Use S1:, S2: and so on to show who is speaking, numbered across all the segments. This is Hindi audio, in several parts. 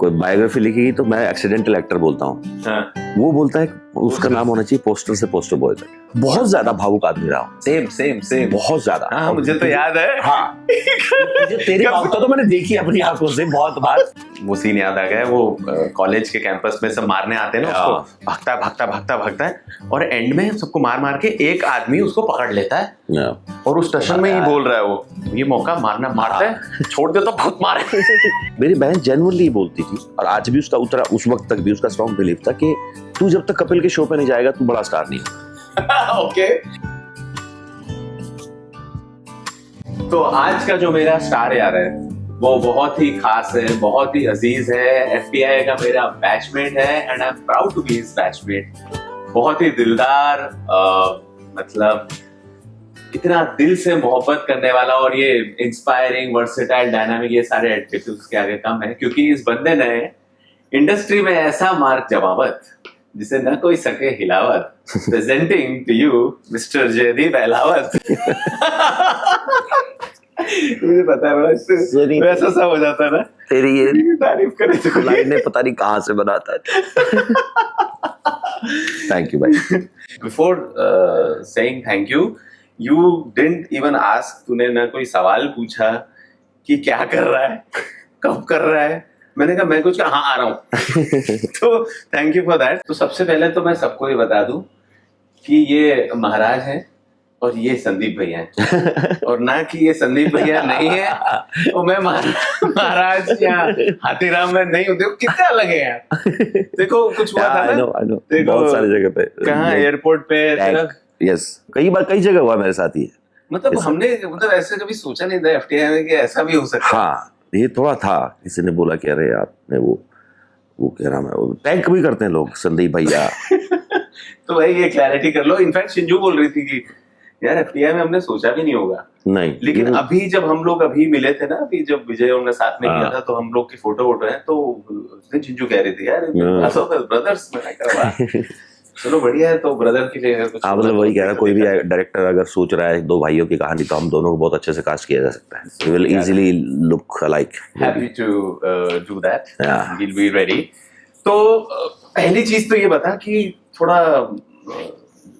S1: कोई बायोग्राफी लिखेगी तो मैं एक्सीडेंटल एक्टर बोलता हूँ।
S2: हाँ।
S1: वो बोलता है उसका नाम होना चाहिए पोस्टर से पोस्टर बॉय तक। बहुत ज्यादा भावुक आदमी रहा हूँ।
S2: सेम
S1: बहुत ज्यादा।
S2: हाँ, मुझे तो याद है।
S1: हाँ तेरी भावुकता तो मैंने देखी अपनी आंखों से बहुत बार।
S2: वो सीन याद आ गया, वो कॉलेज के कैंपस में सब मारने आते हैं ना उसको, भागता है और एंड में सबको मार के एक आदमी उसको पकड़ लेता है और उस टशन में ही बोल रहा है वो, ये मौका मारता है, छोड़ दे तो बहुत मारे।
S1: मेरी बहन जेन्युइनली बोलती थी और आज भी उसका उस वक्त तक भी उसका स्ट्रॉन्ग बिलीफ था कि तू जब तक कपिल के शो पे नहीं जाएगा तू बड़ा स्टार नहीं होगा।
S2: ओके। तो आज का जो मेरा स्टार यार है वो बहुत ही खास है, बहुत ही अजीज है। एफटीआई का मेरा बैचमेट है and I am proud to be his batchmate. बहुत ही दिलदार, मतलब इतना दिल से मोहब्बत करने वाला, और ये इंस्पायरिंग, वर्सेटाइल, डायनामिक, ये सारे एडजेक्टिव्स के आगे कम है, क्योंकि इस बंदे ने इंडस्ट्री में ऐसा मार्क जमावत जिसे न कोई सके हिलावत। Presenting to you mister Jaideep Ahlawat. मुझे पता है बड़ा वैसा सा हो जाता है ना,
S1: तेरी ये
S2: तारीफ करे तो
S1: लाइनें पता नहीं कहाँ से बनाता है। थैंक यू भाई।
S2: Before saying thank you, you didn't even ask, तूने ना कोई सवाल पूछा कि क्या कर रहा है, कब कर रहा है। मैंने कहा मैं कुछ हाँ आ रहा हूँ। तो थैंक यू फॉर दैट। तो सबसे पहले तो मैं सबको ये बता दूं कि ये महाराज हैं और ये संदीप भैया हैं, और ना कि ये संदीप भैया नहीं है और मैं महाराज या हाथीराम में नहीं हूँ। देखो कितने अलग है यार। देखो कुछ हुआ था ना, देखो
S1: बहुत सारी जगह पे,
S2: कहाँ एयरपोर्ट पे,
S1: यस कई जगह हुआ मेरे साथ ही।
S2: मतलब हमने मतलब ऐसे कभी सोचा नहीं था एफटीआई में कि ऐसा भी हो सकता है।
S1: हाँ ये थोड़ा था, किसी ने बोला कि अरे आपने वो क्या नाम है, वो टैग भी करते हैं लोग संदीप भैया।
S2: तो भाई ये क्लैरिटी कर लो। इनफैक्ट शिंजू बोल रही थी कि यार एफटीआई में हमने सोचा भी नहीं होगा।
S1: नहीं,
S2: लेकिन अभी जब हम लोग अभी मिले थे ना, अभी जब विजय उनके साथ में किया था, तो हम लोग की फोटो है, तो उसने चिंजू कह रही थी यार ब्रदर्स। मैंने कहा चलो बढ़िया है, तो ब्रदर के लिए कुछ।
S1: हाँ मतलब वही कह रहा, कोई भी डायरेक्टर अगर सोच रहा है दो भाइयों की कहानी, तो हम दोनों को बहुत अच्छे से कास्ट किया जा सकता है। We will easily look alike.
S2: Happy to do that. We'll be ready. तो पहली चीज तो ये बता कि थोड़ा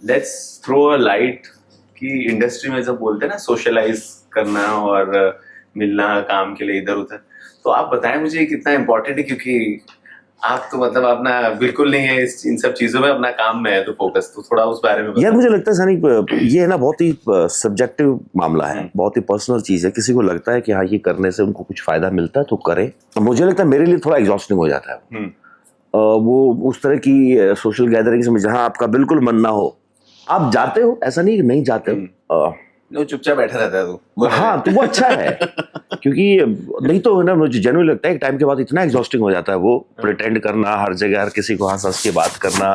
S2: let's throw a light कि इंडस्ट्री में जब बोलते हैं ना सोशलाइज करना और मिलना काम के लिए इधर उधर, तो आप बताएं मुझे कितना इम्पोर्टेंट है, क्योंकि आप तो मतलब अपना बिल्कुल नहीं है इन सब चीजों में, अपना काम में है तो फोकस, तो थोड़ा उस बारे में
S1: यार मुझे लगता है सनी ये है ना बहुत ही सब्जेक्टिव मामला है, बहुत ही पर्सनल चीज है। किसी को लगता है कि हाँ ये करने से उनको कुछ फायदा मिलता है तो करे। मुझे लगता है मेरे लिए थोड़ा एग्जॉस्टिंग हो जाता है वो उस तरह की सोशल गैदरिंग्स में जहाँ आपका बिल्कुल मन ना हो, आप जाते हो, ऐसा नहीं जाते हो,
S2: चुपचाप बैठा रहता है तू।
S1: हाँ तो वो अच्छा है, क्योंकि नहीं तो ना मुझे जेन्युइन लगता है एक टाइम के बाद इतना एग्जॉस्टिंग हो जाता है वो प्रिटेंड करना, हर जगह हर किसी को हंस के बात करना।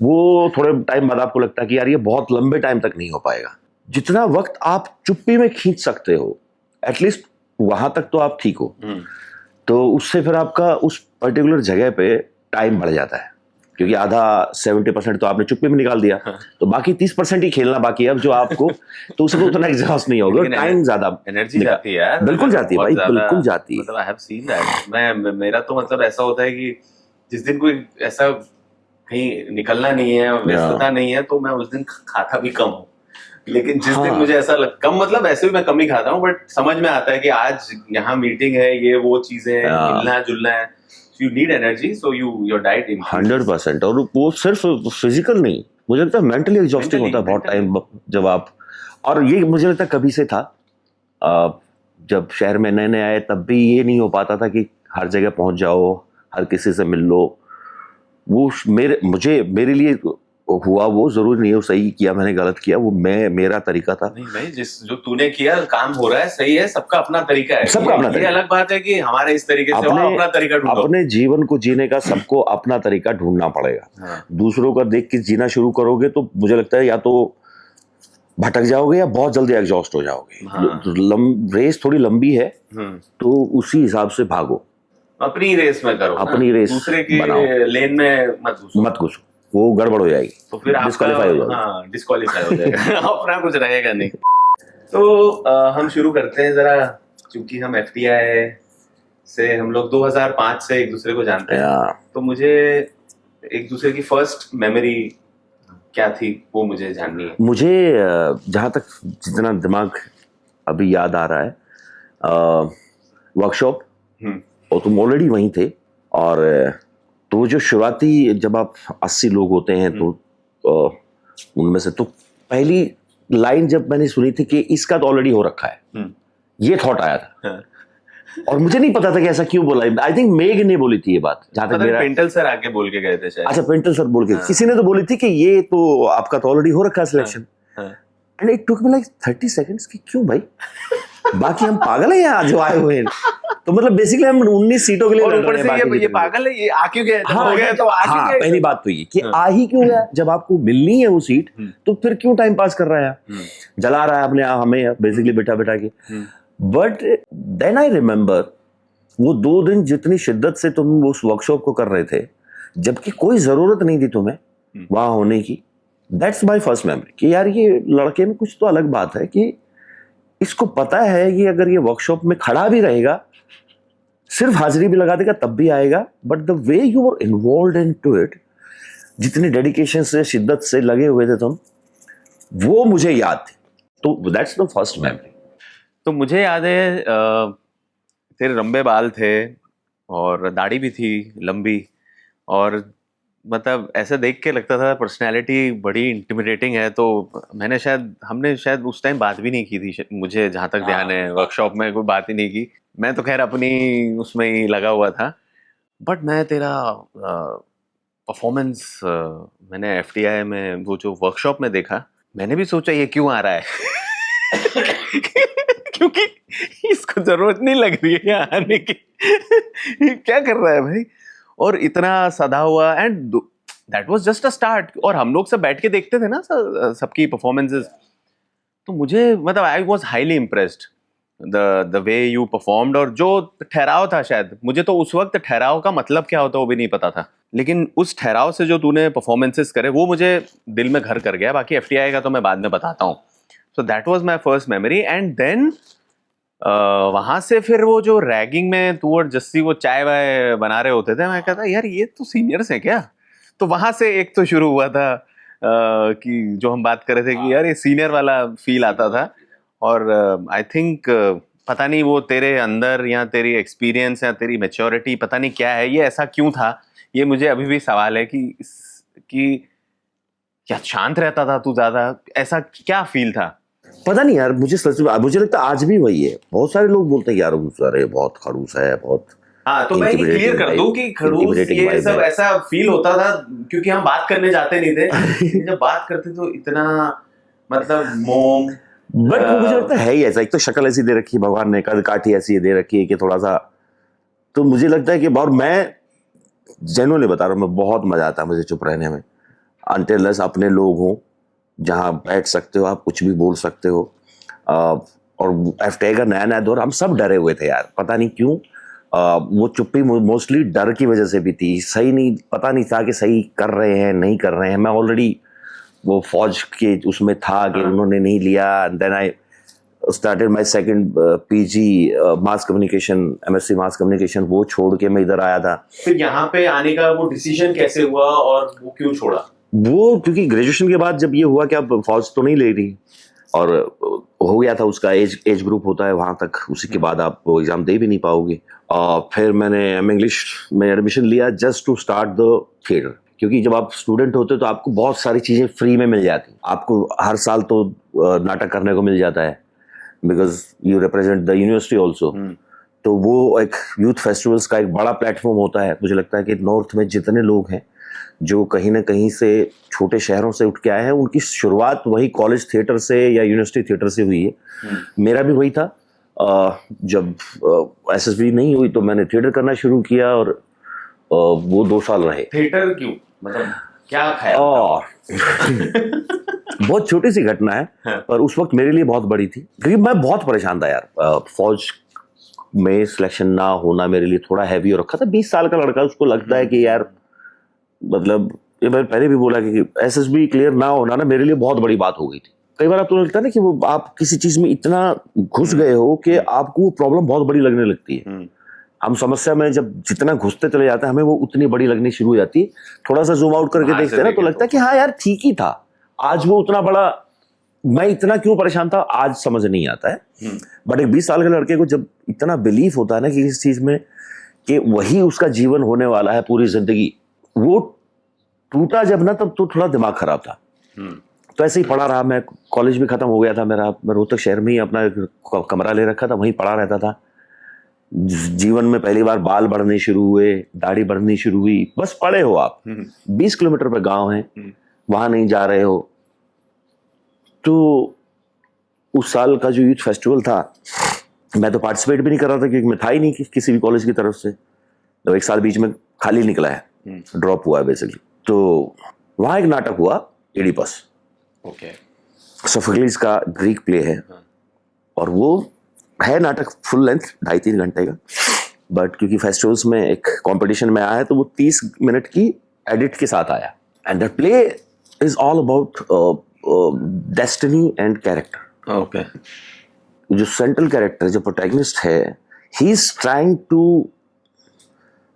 S1: वो थोड़े टाइम बाद आपको लगता है कि यार ये बहुत लंबे टाइम तक नहीं हो पाएगा। जितना वक्त आप चुप्पी में खींच सकते हो एटलीस्ट वहां तक तो आप ठीक हो, तो उससे फिर आपका उस पर्टिकुलर जगह पे टाइम बढ़ जाता है, क्योंकि आधा 70% तो आपने चुप्पी में निकाल दिया, तो बाकी 30% ही खेलना बाकी है अब जो आपको, तो उसको उतना एग्जॉस्ट नहीं होगा, टाइम ज्यादा
S2: एनर्जी जाती है यार,
S1: बिल्कुल जाती है भाई, बिल्कुल जाती है।
S2: मतलब आई हैव सीन दैट। मेरा तो मतलब ऐसा होता है कि जिस दिन कोई ऐसा कहीं निकलना नहीं है, व्यस्तता नहीं है, तो मैं उस दिन खाता भी कम हूँ। लेकिन जिस दिन मुझे ऐसा कम मतलब ऐसे भी मैं कम ही खाता हूँ, बट समझ में आता है कि आज यहाँ मीटिंग है, ये वो चीजें मिलना जुलना है, you need energy, so your diet improves.
S1: 100%। और वो सिर्फ फिजिकल नहीं, मुझे लगता है मेंटली एग्जॉस्टिंग होता है बहुत टाइम जब आप, और ये मुझे लगता है कभी से था, जब शहर में नए नए आए तब भी ये नहीं हो पाता था कि हर जगह पहुंच जाओ, हर किसी से मिल लो। वो मेरे लिए हुआ, वो जरूरी नहीं है सही किया मैंने गलत किया, वो मेरा तरीका था।
S2: नहीं भाई, जो तूने किया काम हो रहा है, सही है, सबका अपना तरीका है,
S1: सबका अपना तरीका।
S2: ये अलग बात है कि हमारे इस तरीके से अपना तरीका ढूंढो।
S1: अपने जीवन को जीने का सबको अपना तरीका ढूंढना पड़ेगा। दूसरों का देख के जीना शुरू करोगे तो मुझे लगता है या तो भटक जाओगे या बहुत जल्दी एग्जॉस्ट हो जाओगे। रेस थोड़ी लंबी है, तो उसी हिसाब से भागो,
S2: अपनी रेस में करो,
S1: अपनी रेस,
S2: दूसरे की लेन में मत घुसो,
S1: वो गड़बड़ हो जाएगी,
S2: तो फिर
S1: डिस्क्वालीफाई हो जाएगा।
S2: हाँ, डिस्क्वालीफाई हो जाएगा। अपना कुछ रहेगा नहीं। तो हम शुरू करते हैं जरा, क्योंकि हम एफटीआई से हम लोग 2005 से एक दूसरे को जानते हैं।
S1: Yeah.
S2: तो मुझे एक दूसरे की फर्स्ट मेमोरी क्या थी वो मुझे जाननी है।
S1: मुझे जहाँ तक जितना दिमाग अभी याद आ रहा है, वर्कशॉप, और तुम ऑलरेडी वहीं थे, और तो जो शुरुआती जब आप 80 लोग होते हैं तो उनमें से तो पहली लाइन जब मैंने सुनी थी कि इसका तो ऑलरेडी हो रखा है, ये थॉट आया था। और मुझे नहीं पता था कि ऐसा क्यों बोला। आई थिंक मेग ने बोली थी ये बात, जहां तक मेरा
S2: पेंटल सर आके बोल के गए थे शायद।
S1: अच्छा, पेंटल सर बोल के किसी ने तो बोली थी कि ये तो आपका तो ऑलरेडी हो रखा है selection. And it took me like 30 seconds कि क्यों भाई, बाकी हम पागल हैं यहाँ जो आए हुए हैं। तो मतलब बेसिकली हम 19 सीटों के लिए
S2: और ऊपर से ये पागल है, ये आ क्यों गया, जब हो गया तो आ क्यों गया।
S1: पहली बात तो ये कि आ ही क्यों गया, जब आपको मिलनी है वो सीट तो फिर क्यों टाइम पास कर रहा है, जला रहा है अपने हमें बेसिकली बिठा बिठा के। बट देन आई रिमेम्बर वो 2 दिन जितनी शिद्दत से तुम उस वर्कशॉप को कर रहे थे, जबकि कोई जरूरत नहीं थी तुम्हें वहां होने की। दैट्स माय फर्स्ट मेमोरी कि यार ये लड़के में कुछ तो अलग बात है, कि इसको पता है कि अगर ये वर्कशॉप में खड़ा भी रहेगा, सिर्फ हाजिरी भी लगा देगा तब भी आएगा। But the way you were involved in to it, जितनी डेडिकेशन से शिद्दत से लगे हुए थे तुम, वो मुझे याद थी। तो दैट्स द फर्स्ट मेमोरी।
S2: तो मुझे याद है तेरे लंबे बाल थे और दाढ़ी भी थी लंबी, और मतलब ऐसे देख के लगता था पर्सनैलिटी बड़ी इंटिमिडेटिंग है। तो हमने शायद उस टाइम बात भी नहीं की थी, मुझे जहाँ तक ध्यान है, वर्कशॉप में कोई बात ही नहीं की। मैं तो खैर अपनी उसमें ही लगा हुआ था। बट मैं तेरा परफॉर्मेंस मैंने FTI में वो जो वर्कशॉप में देखा, मैंने भी सोचा ये क्यों आ रहा है क्योंकि इसको जरूरत नहीं लग रही है यहाँ आने की क्या कर रहा है भाई, और इतना सदा हुआ। And that was just a start. और हम लोग सब बैठ के देखते थे ना सबकी परफॉर्मेंसेस, तो मुझे मतलब I was highly impressed the way you performed. और जो ठहराव था, शायद मुझे तो उस वक्त ठहराव का मतलब क्या होता वो भी नहीं पता था, लेकिन उस ठहराव से जो तूने परफॉर्मेंसेस करे वो मुझे दिल में घर कर गया। बाकी FTI का तो मैं बाद में बताता हूँ। So that was my first memory. And then वहां से फिर वो जो रैगिंग में तू और जस्सी वो चाय वाय बना रहे होते थे, मैं कहता यार ये तो सीनियर्स हैं क्या। तो वहां से एक तो शुरू हुआ था कि जो हम बात कर रहे थे कि यार ये सीनियर वाला फील आता था। और आई थिंक पता नहीं वो तेरे अंदर या तेरी एक्सपीरियंस या तेरी मैच्योरिटी, पता नहीं क्या है, ये ऐसा क्यों था, ये मुझे अभी भी सवाल है कि क्या शांत रहता था तू ज्यादा, ऐसा क्या फील था।
S1: पता नहीं यार, मुझे सच में मुझे लगता है आज भी वही है। बहुत सारे लोग बोलते हैं यार अरे बहुत खड़ूस है, बहुत।
S2: हाँ, तो मैं ये क्लियर कर दूं कि खड़ूस ये सब ऐसा फील होता था क्योंकि हम बात करने जाते नहीं थे जब बात करते तो इतना मतलब मोम।
S1: बट मुझे लगता है ही ऐसा, एक तो शक्ल ऐसी दे रखी है भगवान ने, कद काठी ऐसी दे रखी है कि थोड़ा सा, तो मुझे लगता है कि और मैं जेन्युइनली बता रहा हूँ, मैं बहुत मजा आता है मुझे चुप रहने में, अनटिल अपने लोग हों जहाँ बैठ सकते हो आप, कुछ भी बोल सकते हो। और FTI का नया दौर, हम सब डरे हुए थे यार, पता नहीं क्यों। वो चुप्पी मोस्टली डर की वजह से भी थी, सही नहीं, पता नहीं था कि सही कर रहे हैं नहीं कर रहे हैं। मैं ऑलरेडी वो फौज के उसमें था कि उन्होंने नहीं लिया। Then I started my second PG mass communication, MSc mass communication, वो छोड़ के मैं इधर आया था।
S2: फिर यहाँ पे आने का वो डिसीजन कैसे हुआ और वो क्यों छोड़ा?
S1: वो क्योंकि ग्रेजुएशन के बाद जब ये हुआ कि अब फौज तो नहीं ले रही, और हो गया था उसका एज ग्रुप होता है वहां तक, उसी के बाद आप वो एग्जाम दे भी नहीं पाओगे। फिर मैंने इंग्लिश में एडमिशन लिया just to start the theatre, क्योंकि जब आप स्टूडेंट होते हो तो आपको बहुत सारी चीजें फ्री में मिल जाती। आपको हर साल तो नाटक करने को मिल जाता है, because you represent the university also. तो वो एक यूथ फेस्टिवल्स का एक बड़ा प्लेटफॉर्म होता है। मुझे लगता है कि नॉर्थ में जितने लोग हैं जो कहीं ना कहीं से छोटे शहरों से उठ के आए हैं, उनकी शुरुआत वही कॉलेज थिएटर से या यूनिवर्सिटी थिएटर से हुई है। मेरा भी वही था। जब SSB नहीं हुई तो मैंने थिएटर करना शुरू किया, और वो 2 साल रहे।
S2: थिएटर क्यों, मतलब क्या ख्याल?
S1: बहुत छोटी सी घटना है, पर उस वक्त मेरे लिए बहुत बड़ी थी, क्योंकि मैं बहुत परेशान था यार। फौज में सिलेक्शन ना होना मेरे लिए थोड़ा हैवी हो रखा था। 20 साल का लड़का, उसको लगता है कि यार, मतलब ये मैंने पहले भी बोला कि SSB क्लियर ना होना ना मेरे लिए बहुत बड़ी बात हो गई थी। कई बार आपको लगता है ना कि वो आप किसी चीज में इतना घुस गए हो कि आपको वो प्रॉब्लम बहुत बड़ी लगने लगती है। हम समस्या में जब जितना घुसते चले जाते हैं हमें वो उतनी बड़ी लगनी शुरू हो जाती है। थोड़ा सा जूम आउट करके देखते हैं ना तो लगता है कि हाँ यार ठीक ही था, आज वो उतना बड़ा, मैं इतना क्यों परेशान था आज समझ नहीं आता है। बट एक 20 साल के लड़के को जब इतना बिलीफ होता है ना कि इस चीज में कि वही उसका जीवन होने वाला है पूरी जिंदगी, वो टूटा जब ना तब तो थोड़ा दिमाग खराब था। तो ऐसे ही पढ़ा रहा, मैं कॉलेज भी खत्म हो गया था मेरा, मैं रोहतक शहर में ही अपना कमरा ले रखा था, वहीं पढ़ा रहता था। जीवन में पहली बार बाल बढ़ने शुरू हुए, दाढ़ी बढ़नी शुरू हुई, बस पढ़े हो आप, 20 किलोमीटर पे गांव है, वहां नहीं जा रहे हो। तो उस साल का जो यूथ फेस्टिवल था मैं तो पार्टिसिपेट भी नहीं कर रहा था क्योंकि मैं था ही नहीं किसी भी कॉलेज की तरफ से, तो एक साल बीच में खाली निकला है, ड्रॉप हुआ है बेसिकली। तो वहां एक नाटक हुआ एडिपस, सोफोक्लिस का ग्रीक प्ले है, और वो है नाटक फुल लेंथ 2.5-3 घंटे का, बट क्योंकि फेस्टिवल्स में एक कंपटीशन में आया है तो वो 30 मिनट की एडिट के साथ आया। And that play is all about destiny and character.
S2: Okay.
S1: जो सेंट्रल कैरेक्टर, जो प्रोटैगनिस्ट है, he is trying to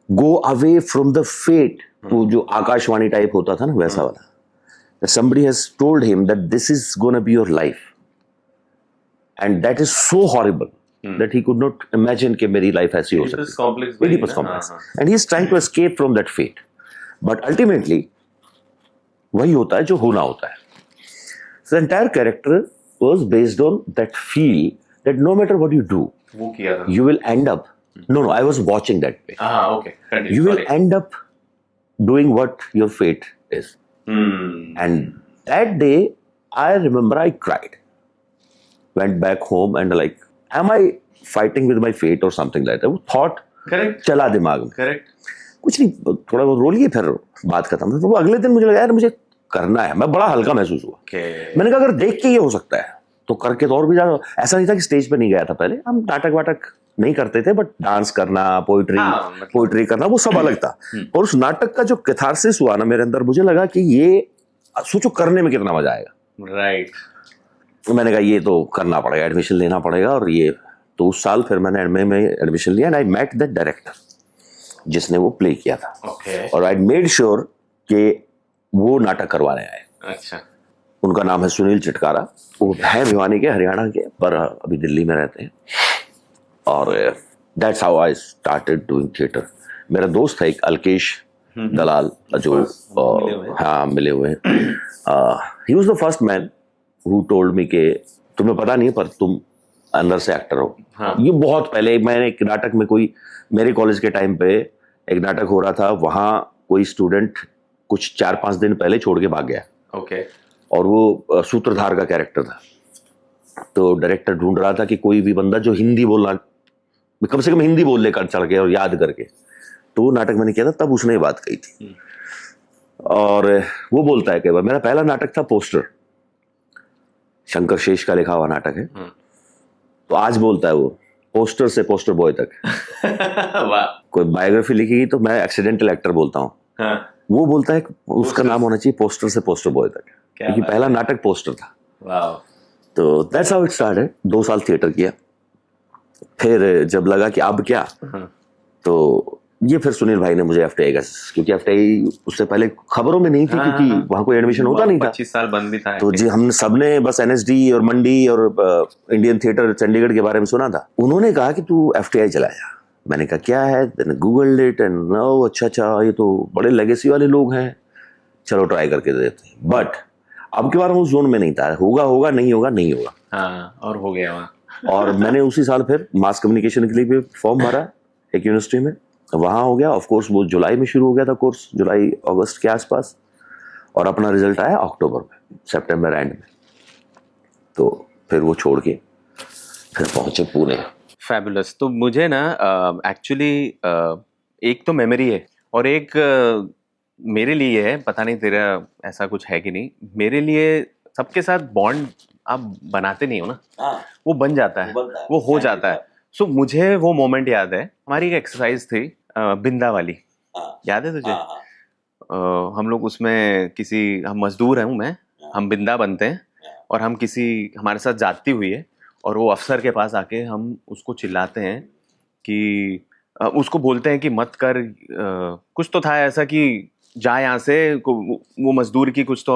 S1: go away from the fate. वो जो आकाशवाणी टाइप होता था ना वैसा वाला, that somebody has told him that this is going to be your life, and that is so horrible that he could not imagine कि मेरी लाइफ ऐसी हो सकती है। Oedipus complex, and he is trying to escape from that fate, but ultimately वही होता है जो होना होता है। So the entire character was based on that feel that no matter what you do,
S2: वो किया था।
S1: you will end up, no, I was watching that play.
S2: Okay.
S1: You will end up doing what your fate is. And that day, I remember I cried. Went back home and like, am I fighting with my fate or something like that? वो thought चला दिमाग में। कुछ नहीं, थोड़ा बहुत रो लिए, फिर बात खत्म। तो अगले दिन मुझे लगा यार मुझे करना है, मैं बड़ा हल्का महसूस हुआ। मैंने कहा अगर देख के ये हो सकता है तो करके तो और भी ज्यादा। ऐसा नहीं था कि स्टेज पे नहीं गया था, पहले हम नाटक वाटक नहीं करते थे, बट डांस करना, पोइट्री करना वो सब अलग था। और उस नाटक का जो कैथारसिस हुआ ना मेरे अंदर, मुझे लगा कि ये सोचो करने में कितना मजा आएगा।
S2: राइट।
S1: मैंने कहा ये तो करना पड़ेगा, एडमिशन लेना पड़ेगा। और ये तो उस साल फिर मैंने एमए में एडमिशन लिया and I met that director जिसने वो प्ले किया था। और आई मेड श्योर कि वो नाटक करवाने आए।
S2: अच्छा।
S1: उनका नाम है सुनील चिटकारा, वो है भिवानी के, हरियाणा के, पर अभी दिल्ली में रहते हैं। और that's how I started doing theatre. मेरा दोस्त है एक अलकेश दलाल, जो हाँ मिले हुए हैं। He was the first man who told me कि तुम्हें पता नहीं पर तुम अंदर से एक्टर हो। ये बहुत पहले मैंने एक नाटक में, कोई मेरे कॉलेज के टाइम पे एक नाटक हो रहा था, वहाँ कोई स्टूडेंट कुछ 4-5 दिन पहले छोड़ के भाग गया।
S2: ओके।
S1: और वो सूत्रधार का कैरेक्टर था। तो डायरेक्टर ढूंढ रहा था कि कोई भी बंदा जो हिंदी बोलना, कम से कम हिंदी बोल लेकर चढ़ के और याद करके। तो वो नाटक मैंने किया था, तब उसने ये बात कही थी। और वो बोलता है कि मेरा पहला नाटक था पोस्टर, शंकर शेष का लिखा हुआ नाटक है। तो आज बोलता है वो पोस्टर से पोस्टर बॉय तक। कोई बायोग्राफी लिखेगी तो मैं एक्सीडेंटल एक्टर बोलता हूँ। वो बोलता है उसका नाम होना चाहिए पोस्टर से पोस्टर बॉय तक, क्योंकि पहला नाटक पोस्टर था। तो दैट्स हाउ इट स्टार्टेड। 2 साल थिएटर किया। फिर जब लगा कि अब क्या, तो ये फिर सुनील भाई ने मुझे एफटीआई का, क्योंकि एफटीआई उससे पहले खबरों में नहीं थी, क्योंकि वहां कोई एडमिशन होता नहीं था।
S2: 25 साल बंद भी था।
S1: तो जी हम सबने बस एनएसडी और मंडी और इंडियन थिएटर चंडीगढ़ के बारे में सुना था। उन्होंने कहा कि तू एफटीआई चला जा। मैंने कहा क्या है, गूगल इट एंड नो, अच्छा ये तो बड़े लेगेसी वाले लोग हैं, चलो ट्राई करके देते हैं। बट अब के बार उस जोन में नहीं था, होगा नहीं होगा।
S2: हाँ, और हो गया वहाँ।
S1: और मैंने उसी साल फिर मास कम्युनिकेशन के लिए भी फॉर्म भरा एक यूनिवर्सिटी में, वहाँ हो गया। ऑफ कोर्स वो जुलाई में शुरू हो गया था कोर्स, जुलाई अगस्त के आसपास, और अपना रिजल्ट आया अक्टूबर में, सितंबर एंड में। तो फिर वो छोड़ के फिर पहुंचे पुणे।
S2: फैबुलस। तो मुझे ना एक्चुअली एक तो मेमोरी है, और एक मेरे लिए है, पता नहीं तेरा ऐसा कुछ है कि नहीं। मेरे लिए सबके साथ बॉन्ड आप बनाते नहीं हो ना, वो बन जाता है, वो हो जाता है। सो मुझे वो मोमेंट याद है, हमारी एक एक्सरसाइज थी बिंदा वाली, याद है तुझे? हम लोग उसमें हम मजदूर हैं, मैं, हम बिंदा बनते हैं, और हम हमारे साथ जाती हुई है, और वो अफसर के पास आके हम उसको चिल्लाते हैं कि
S3: उसको बोलते हैं कि मत कर, कुछ तो था ऐसा कि जा यहाँ से, वो मजदूर की कुछ तो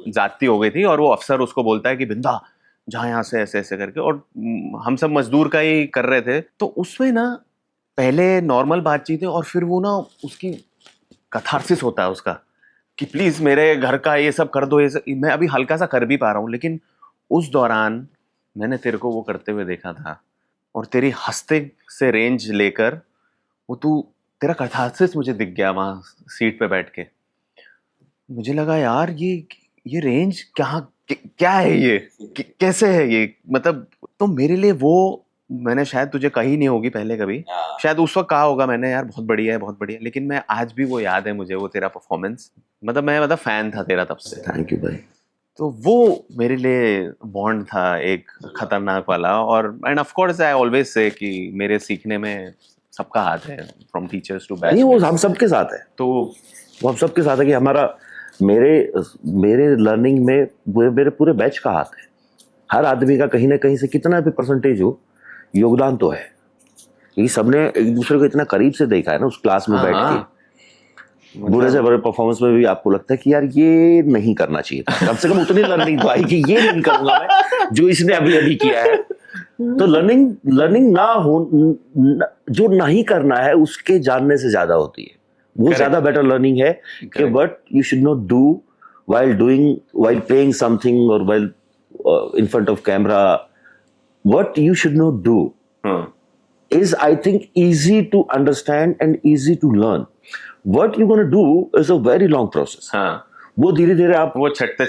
S3: जाती हो गई थी और वो अफसर उसको बोलता है कि बिंदा जा यहाँ से, ऐसे ऐसे करके, और हम सब मजदूर का ही कर रहे थे। तो उसमें ना पहले नॉर्मल बातचीत है और फिर वो ना उसकी कथारसिस होता है उसका कि प्लीज मेरे घर का ये सब कर दो, ये सब मैं अभी हल्का सा कर भी पा रहा हूँ, लेकिन उस दौरान मैंने तेरे को वो करते हुए देखा था और तेरी हंसते से रेंज लेकर वो तेरा कथारसिस मुझे दिख गया वहां सीट पे बैठ के। मुझे लगा यार ये रेंज क्या है, ये कैसे है ये, मतलब तो मेरे लिए वो, मैंने शायद तुझे कही नहीं होगी पहले कभी, शायद उस वक्त कहा होगा मैंने, यार बहुत बढ़िया है बहुत बढ़िया, लेकिन मैं आज भी वो याद है मुझे, वो तेरा परफॉर्मेंस, मैं फैन था तेरा तब से।
S1: थैंक यू भाई।
S3: तो वो मेरे लिए बॉन्ड था एक खतरनाक वाला। और end of course I always say कि मेरे सीखने में सबका हाथ है, फ्रॉम टीचर्स टू बैच।
S1: वो हम सबके साथ है,
S3: तो
S1: वो हम सबके साथ है कि हमारा मेरे लर्निंग में मेरे पूरे बैच का हाथ है। हर आदमी का कहीं ना कहीं से कितना भी परसेंटेज हो, योगदान तो है। ये सबने एक दूसरे को इतना करीब से देखा है ना उस क्लास में बैठ के, बुरे से बुरे परफॉर्मेंस में भी आपको लगता है कि यार ये नहीं करना चाहिए था, कम से कम उतनी लर्निंग तो आई कि ये नहीं करूंगा मैं जो इसने अभी अभी किया है। तो लर्निंग ना हो, जो नहीं करना है उसके जानने से ज्यादा होती है, वो ज्यादा बेटर लर्निंग है कि but you should not do while playing something or while in front of camera. What you should not do is, I think, easy to understand and easy to learn. What you're going to do is a very long process. वो धीरे धीरे आप
S3: वो छटते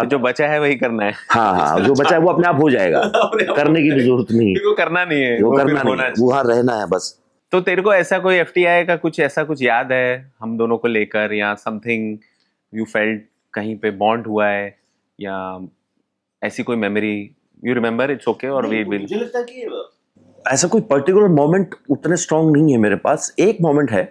S3: जो बचा है वही करना है।
S1: हाँ, जो बचा है वो अपने आप हो जाएगा, करने की भी जरूरत नहीं,
S3: वो करना नहीं है,
S1: वो करना नहीं है, वो वहाँ रहना है बस।
S3: तो तेरे को ऐसा कोई एफटीआई का कुछ याद है हम दोनों को लेकर, या समथिंग यू फेल्ट कहीं पे बॉन्ड हुआ है, या ऐसी कोई memory you remember? It's okay. और वी विल,
S1: मुझे लगता है कि ऐसा कोई पर्टिकुलर मोमेंट उतने स्ट्रांग नहीं है मेरे पास। एक मोमेंट है,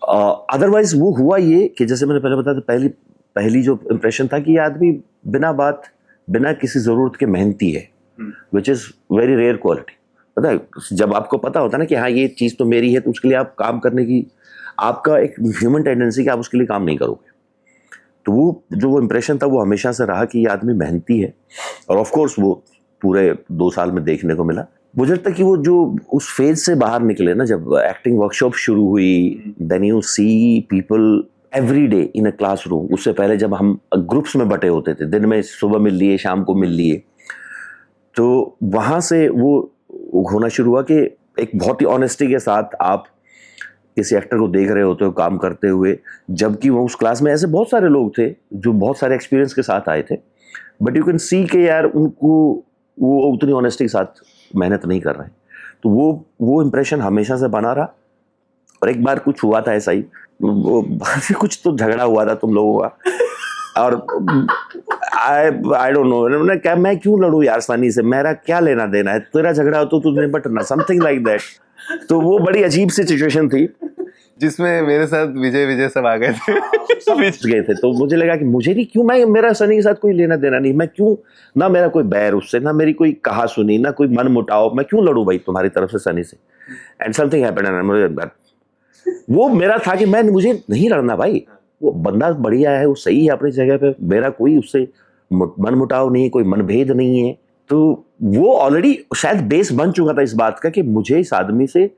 S1: अदरवाइज वो हुआ ये कि जैसे मैंने पहले बताया था, पहली जो इम्प्रेशन था कि ये आदमी बिना किसी जरूरत के मेहनती है, which is very rare quality. पता है, जब आपको पता होता है ना कि हाँ ये चीज़ तो मेरी है, तो उसके लिए आप काम करने की, आपका एक ह्यूमन टेंडेंसी कि आप उसके लिए काम नहीं करोगे। तो वो इम्प्रेशन था वो हमेशा से रहा कि ये आदमी मेहनती है, और ऑफ कोर्स वो पूरे 2 साल में देखने को मिला। मुझे लगता है कि वो जो उस फेज से बाहर निकले ना, जब एक्टिंग वर्कशॉप शुरू हुई, then you see people every day in a classroom. उससे पहले जब हम ग्रुप्स में बटे होते थे, दिन में सुबह मिल लिए, शाम को मिल लिए, तो वहाँ से वो होना शुरू हुआ कि एक बहुत ही ऑनेस्टी के साथ आप किसी एक्टर को देख रहे होते हो काम करते हुए, जबकि वो उस क्लास में ऐसे बहुत सारे लोग थे जो बहुत सारे एक्सपीरियंस के साथ आए थे, बट यू कैन सी के यार उनको वो उतनी ऑनेस्टी के साथ मेहनत नहीं कर रहे हैं। तो वो इम्प्रेशन हमेशा से बना रहा। और एक बार कुछ हुआ था ऐसा ही, कुछ तो झगड़ा हुआ था तुम लोगों का, और आई डोंट नो क्या, मैं क्यों लड़ूं यार सनी से, मेरा क्या लेना देना है, तेरा झगड़ा हो तो तुझे बटना, समथिंग लाइक दैट। तो वो बड़ी अजीब सी सिचुएशन थी
S3: जिसमें मेरे साथ विजय सब आ गए थे।
S1: तो मुझे लगा कि मुझे नहीं, क्यों, मेरा सनी के साथ कोई लेना देना नहीं, मैं क्यों, ना मेरा कोई बैर उससे, ना मेरी कोई कहा सुनी, ना कोई मन मुटाव, मैं क्यों लड़ूं भाई तुम्हारी तरफ से सनी से। एंड समथिंग हैपेंड, वो मेरा था कि मुझे नहीं लड़ना भाई, वो बंदा बढ़िया है, वो सही है अपनी जगह पे, मेरा कोई उससे मन मुटाव नहीं है, कोई मनभेद नहीं है। तो वो ऑलरेडी शायद बेस बन चुका था इस बात का कि मुझे इस आदमी से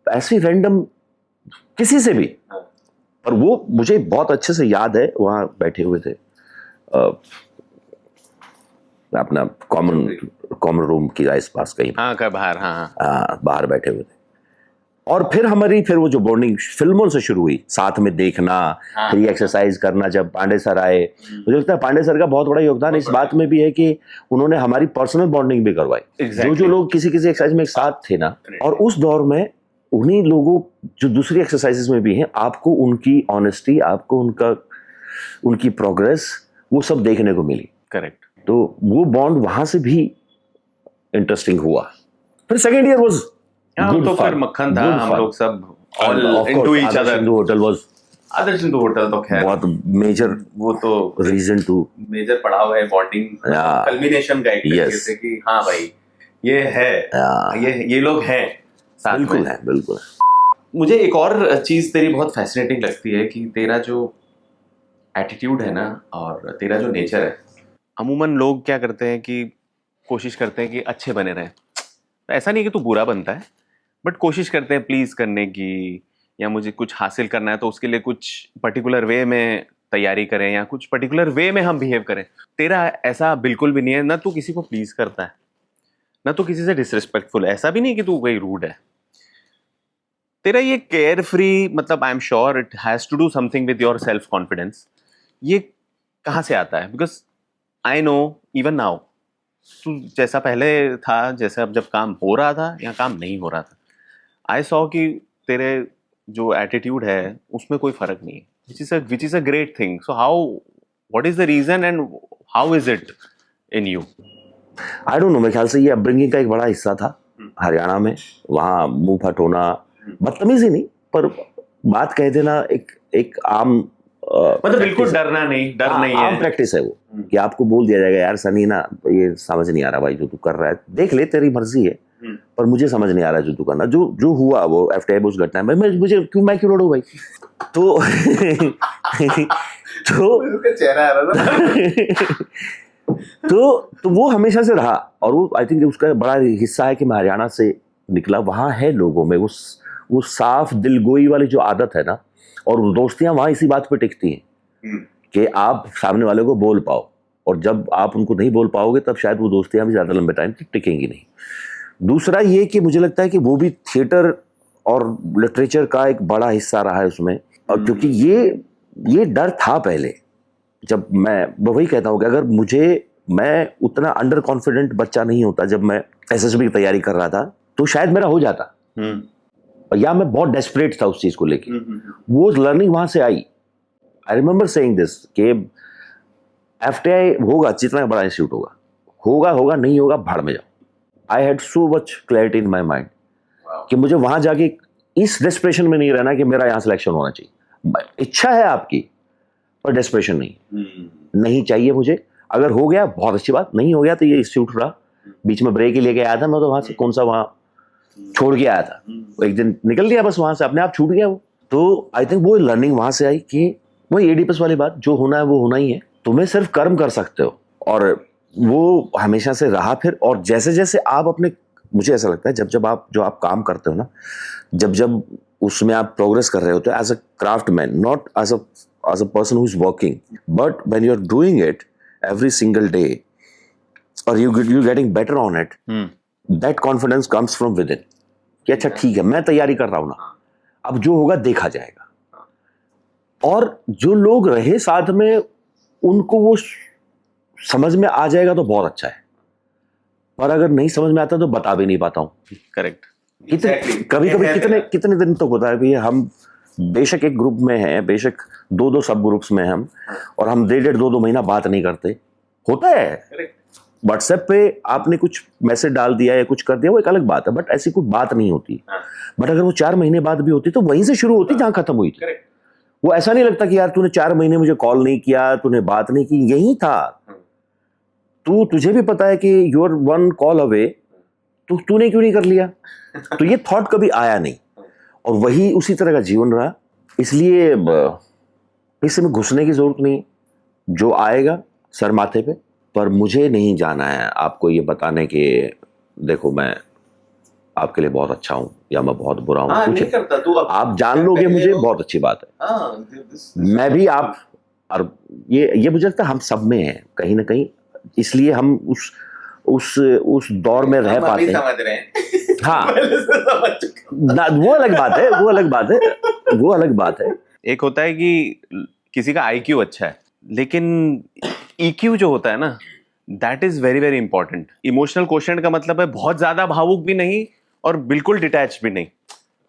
S1: ऐसे रैंडम किसी से भी, और वो मुझे बहुत अच्छे से याद है, वहाँ बैठे हुए थे अपना कॉमन रूम की आस पास कहीं, बाहर बैठे हुए थे। और फिर वो जो बॉन्डिंग फिल्मों से शुरू हुई, साथ में देखना, फिर ये एक्सरसाइज करना, जब पांडे सर आए, मुझे लगता है पांडे सर का बहुत बड़ा योगदान इस बात में भी है कि उन्होंने हमारी पर्सनल बॉन्डिंग भी करवाई। जो लोग किसी एक्सरसाइज में एक साथ थे ना, और उस दौर में उन्हीं लोगों जो दूसरी एक्सरसाइजेस में भी हैं, आपको उनकी ऑनेस्टी, आपको उनकी प्रोग्रेस, वो सब देखने को मिली।
S3: करेक्ट।
S1: तो वो बॉन्ड वहां से भी इंटरेस्टिंग हुआ। फिर सेकेंड ईयर वाज
S3: तो फिर मक्खन था, हम लोग सब ऑल इनटू ईच अदर। आदर्श हिंदू होटल तो खैर
S1: बहुत मेजर,
S3: वो तो
S1: रीजन टू
S3: मेजर पड़ाव है बॉन्डिंग, कल्मिनेशन का एक तरीके से कि हाँ भाई ये है, ये लोग हैं साथ
S1: बिल्कुल
S3: में।
S1: है, बिल्कुल है।
S3: मुझे एक और चीज तेरी बहुत फैसिनेटिंग लगती है कि तेरा जो एटीट्यूड है ना और तेरा जो नेचर है, अमूमन लोग क्या करते हैं कि कोशिश करते हैं कि अच्छे बने रहें। ऐसा नहीं कि तू बुरा बनता है, बट कोशिश करते हैं प्लीज करने की, या मुझे कुछ हासिल करना है तो उसके लिए कुछ पर्टिकुलर वे में तैयारी करें या कुछ पर्टिकुलर वे में हम बिहेव करें। तेरा ऐसा बिल्कुल भी नहीं है, ना तू किसी को प्लीज करता है, ना तू किसी से डिसरिस्पेक्टफुल है, ऐसा भी नहीं कि तू कोई रूड है। तेरा ये केयर फ्री, मतलब I am sure it has to do something with your self confidence. ये कहाँ से आता है? Because I know even now तू जैसा पहले था, जैसे अब जब काम हो रहा था या काम नहीं हो रहा था, आई सॉ कि तेरे जो एटीट्यूड है उसमें कोई फर्क नहीं है, which is a great thing. So how, what is the reason and how is it in you?
S1: I don't know, मेरे ख्याल से ये अपब्रिंगिंग का एक बड़ा हिस्सा था हरियाणा में। वहाँ मुंह फट होना, बदतमीजी नहीं पर बात कह देना एक एक आम
S3: मतलब बिल्कुल डरना नहीं, डर नहीं
S1: आम
S3: है।
S1: प्रैक्टिस है वो, कि आपको बोल दिया जाएगा यार सनी ना, ये समझ नहीं आ रहा भाई जो तू कर रहा है, देख ले तेरी मर्जी है, पर मुझे समझ नहीं आ रहा जो तू करना। जो जो हुआ वो एफटीआई उस घटना में, मुझे मैं क्यों लड़ूं भाई? तो तो
S2: चेहरा आ रहा था।
S1: तो वो हमेशा से रहा, और वो आई थिंक उसका बड़ा हिस्सा है कि मैं हरियाणा से निकला। वहाँ है लोगों में वो साफ दिलगोई वाली जो आदत है ना, और दोस्तियां वहाँ इसी बात पे टिकती हैं कि आप सामने वाले को बोल पाओ, और जब आप उनको नहीं बोल पाओगे तब शायद वो दोस्तियां भी ज़्यादा लंबे टाइम तक टिकेंगी नहीं। दूसरा ये कि मुझे लगता है कि वो भी थिएटर और लिटरेचर का एक बड़ा हिस्सा रहा है उसमें, और क्योंकि ये डर था पहले। जब मैं वही कहता हूँ कि अगर मैं उतना अंडर कॉन्फिडेंट बच्चा नहीं होता जब मैं एसएसबी की तैयारी कर रहा था, तो शायद मेरा हो जाता, या मैं बहुत डेस्परेट था उस चीज को लेके। वो लर्निंग वहां से आई। आई रिमेंबर सेइंग दिस कि एफटीआई होगा, जितना बड़ा इंस्टीट्यूट होगा, नहीं होगा, भाड़ में जाओ। I had so much clarity in my mind कि मुझे वहां जाके इस डेस्परेशन में नहीं रहना कि मेरा यहां सिलेक्शन होना चाहिए। इच्छा है आपकी, पर डेस्परेशन नहीं चाहिए मुझे। अगर हो गया बहुत अच्छी बात, नहीं हो गया तो ये इंस्टीट्यूट रहा। बीच में ब्रेक ही लेके आया था मैं, तो वहां से कौन सा वहां छोड़ के आया था, एक दिन निकल गया बस, वहां से अपने आप छूट गया वो। तो आई थिंक वो लर्निंग वहां से आई कि वही एडीपीएस वाली बात, जो होना है वो होना ही है, तुम्हें सिर्फ कर्म कर सकते हो, और वो हमेशा से रहा। फिर और जैसे जैसे आप अपने, मुझे ऐसा लगता है जब आप काम करते हो ना, जब उसमें आप प्रोग्रेस कर रहे होते हो as a craftsman, not as a person who is working, but when you are doing it every single day और you getting better on it, that confidence comes from within कि अच्छा ठीक है, मैं तैयारी कर रहा हूं ना, अब जो होगा देखा जाएगा। और जो लोग रहे साथ में, उनको वो समझ में आ जाएगा तो बहुत अच्छा है, पर अगर नहीं समझ में आता तो बता भी नहीं पाता हूं।
S3: करेक्ट।
S1: कभी कितने दिन तक होता है कि हम बेशक एक ग्रुप में हैं, बेशक दो सब ग्रुप्स में हम, और हम 1.5-2 महीना बात नहीं करते, होता है। व्हाट्सएप पे आपने कुछ मैसेज डाल दिया या कुछ कर दिया, वो एक अलग बात है, बट ऐसी कोई बात नहीं होती। बट अगर वो 4 महीने बाद भी होती तो वहीं से शुरू होती जहां खत्म हुई थी। वो ऐसा नहीं लगता कि यार तूने 4 महीने मुझे कॉल नहीं किया, तूने बात नहीं की, यही था। तुझे भी पता है कि यूर 1 कॉल अवे, तूने क्यों नहीं कर लिया? तो ये थॉट कभी आया नहीं, और वही उसी तरह का जीवन रहा। इसलिए इसमें घुसने की जरूरत नहीं, जो आएगा सर माथे पे। पर मुझे नहीं जाना है आपको ये बताने के देखो मैं आपके लिए बहुत अच्छा हूं या मैं बहुत बुरा हूं।
S2: नहीं करता तू,
S1: आप जान लोगे मुझे, बहुत अच्छी बात है। मैं भी आप, और ये मुझे लगता है हम सब में है कहीं ना कहीं, इसलिए हम उस दौर में रह पाते हैं।
S2: समझ रहे हैं।
S1: हाँ, वो अलग बात है।
S3: एक होता है कि किसी का आईक्यू अच्छा है, लेकिन ईक्यू जो होता है ना, that is very very important. Emotional quotient का मतलब है बहुत ज्यादा भावुक भी नहीं और बिल्कुल डिटैच भी नहीं।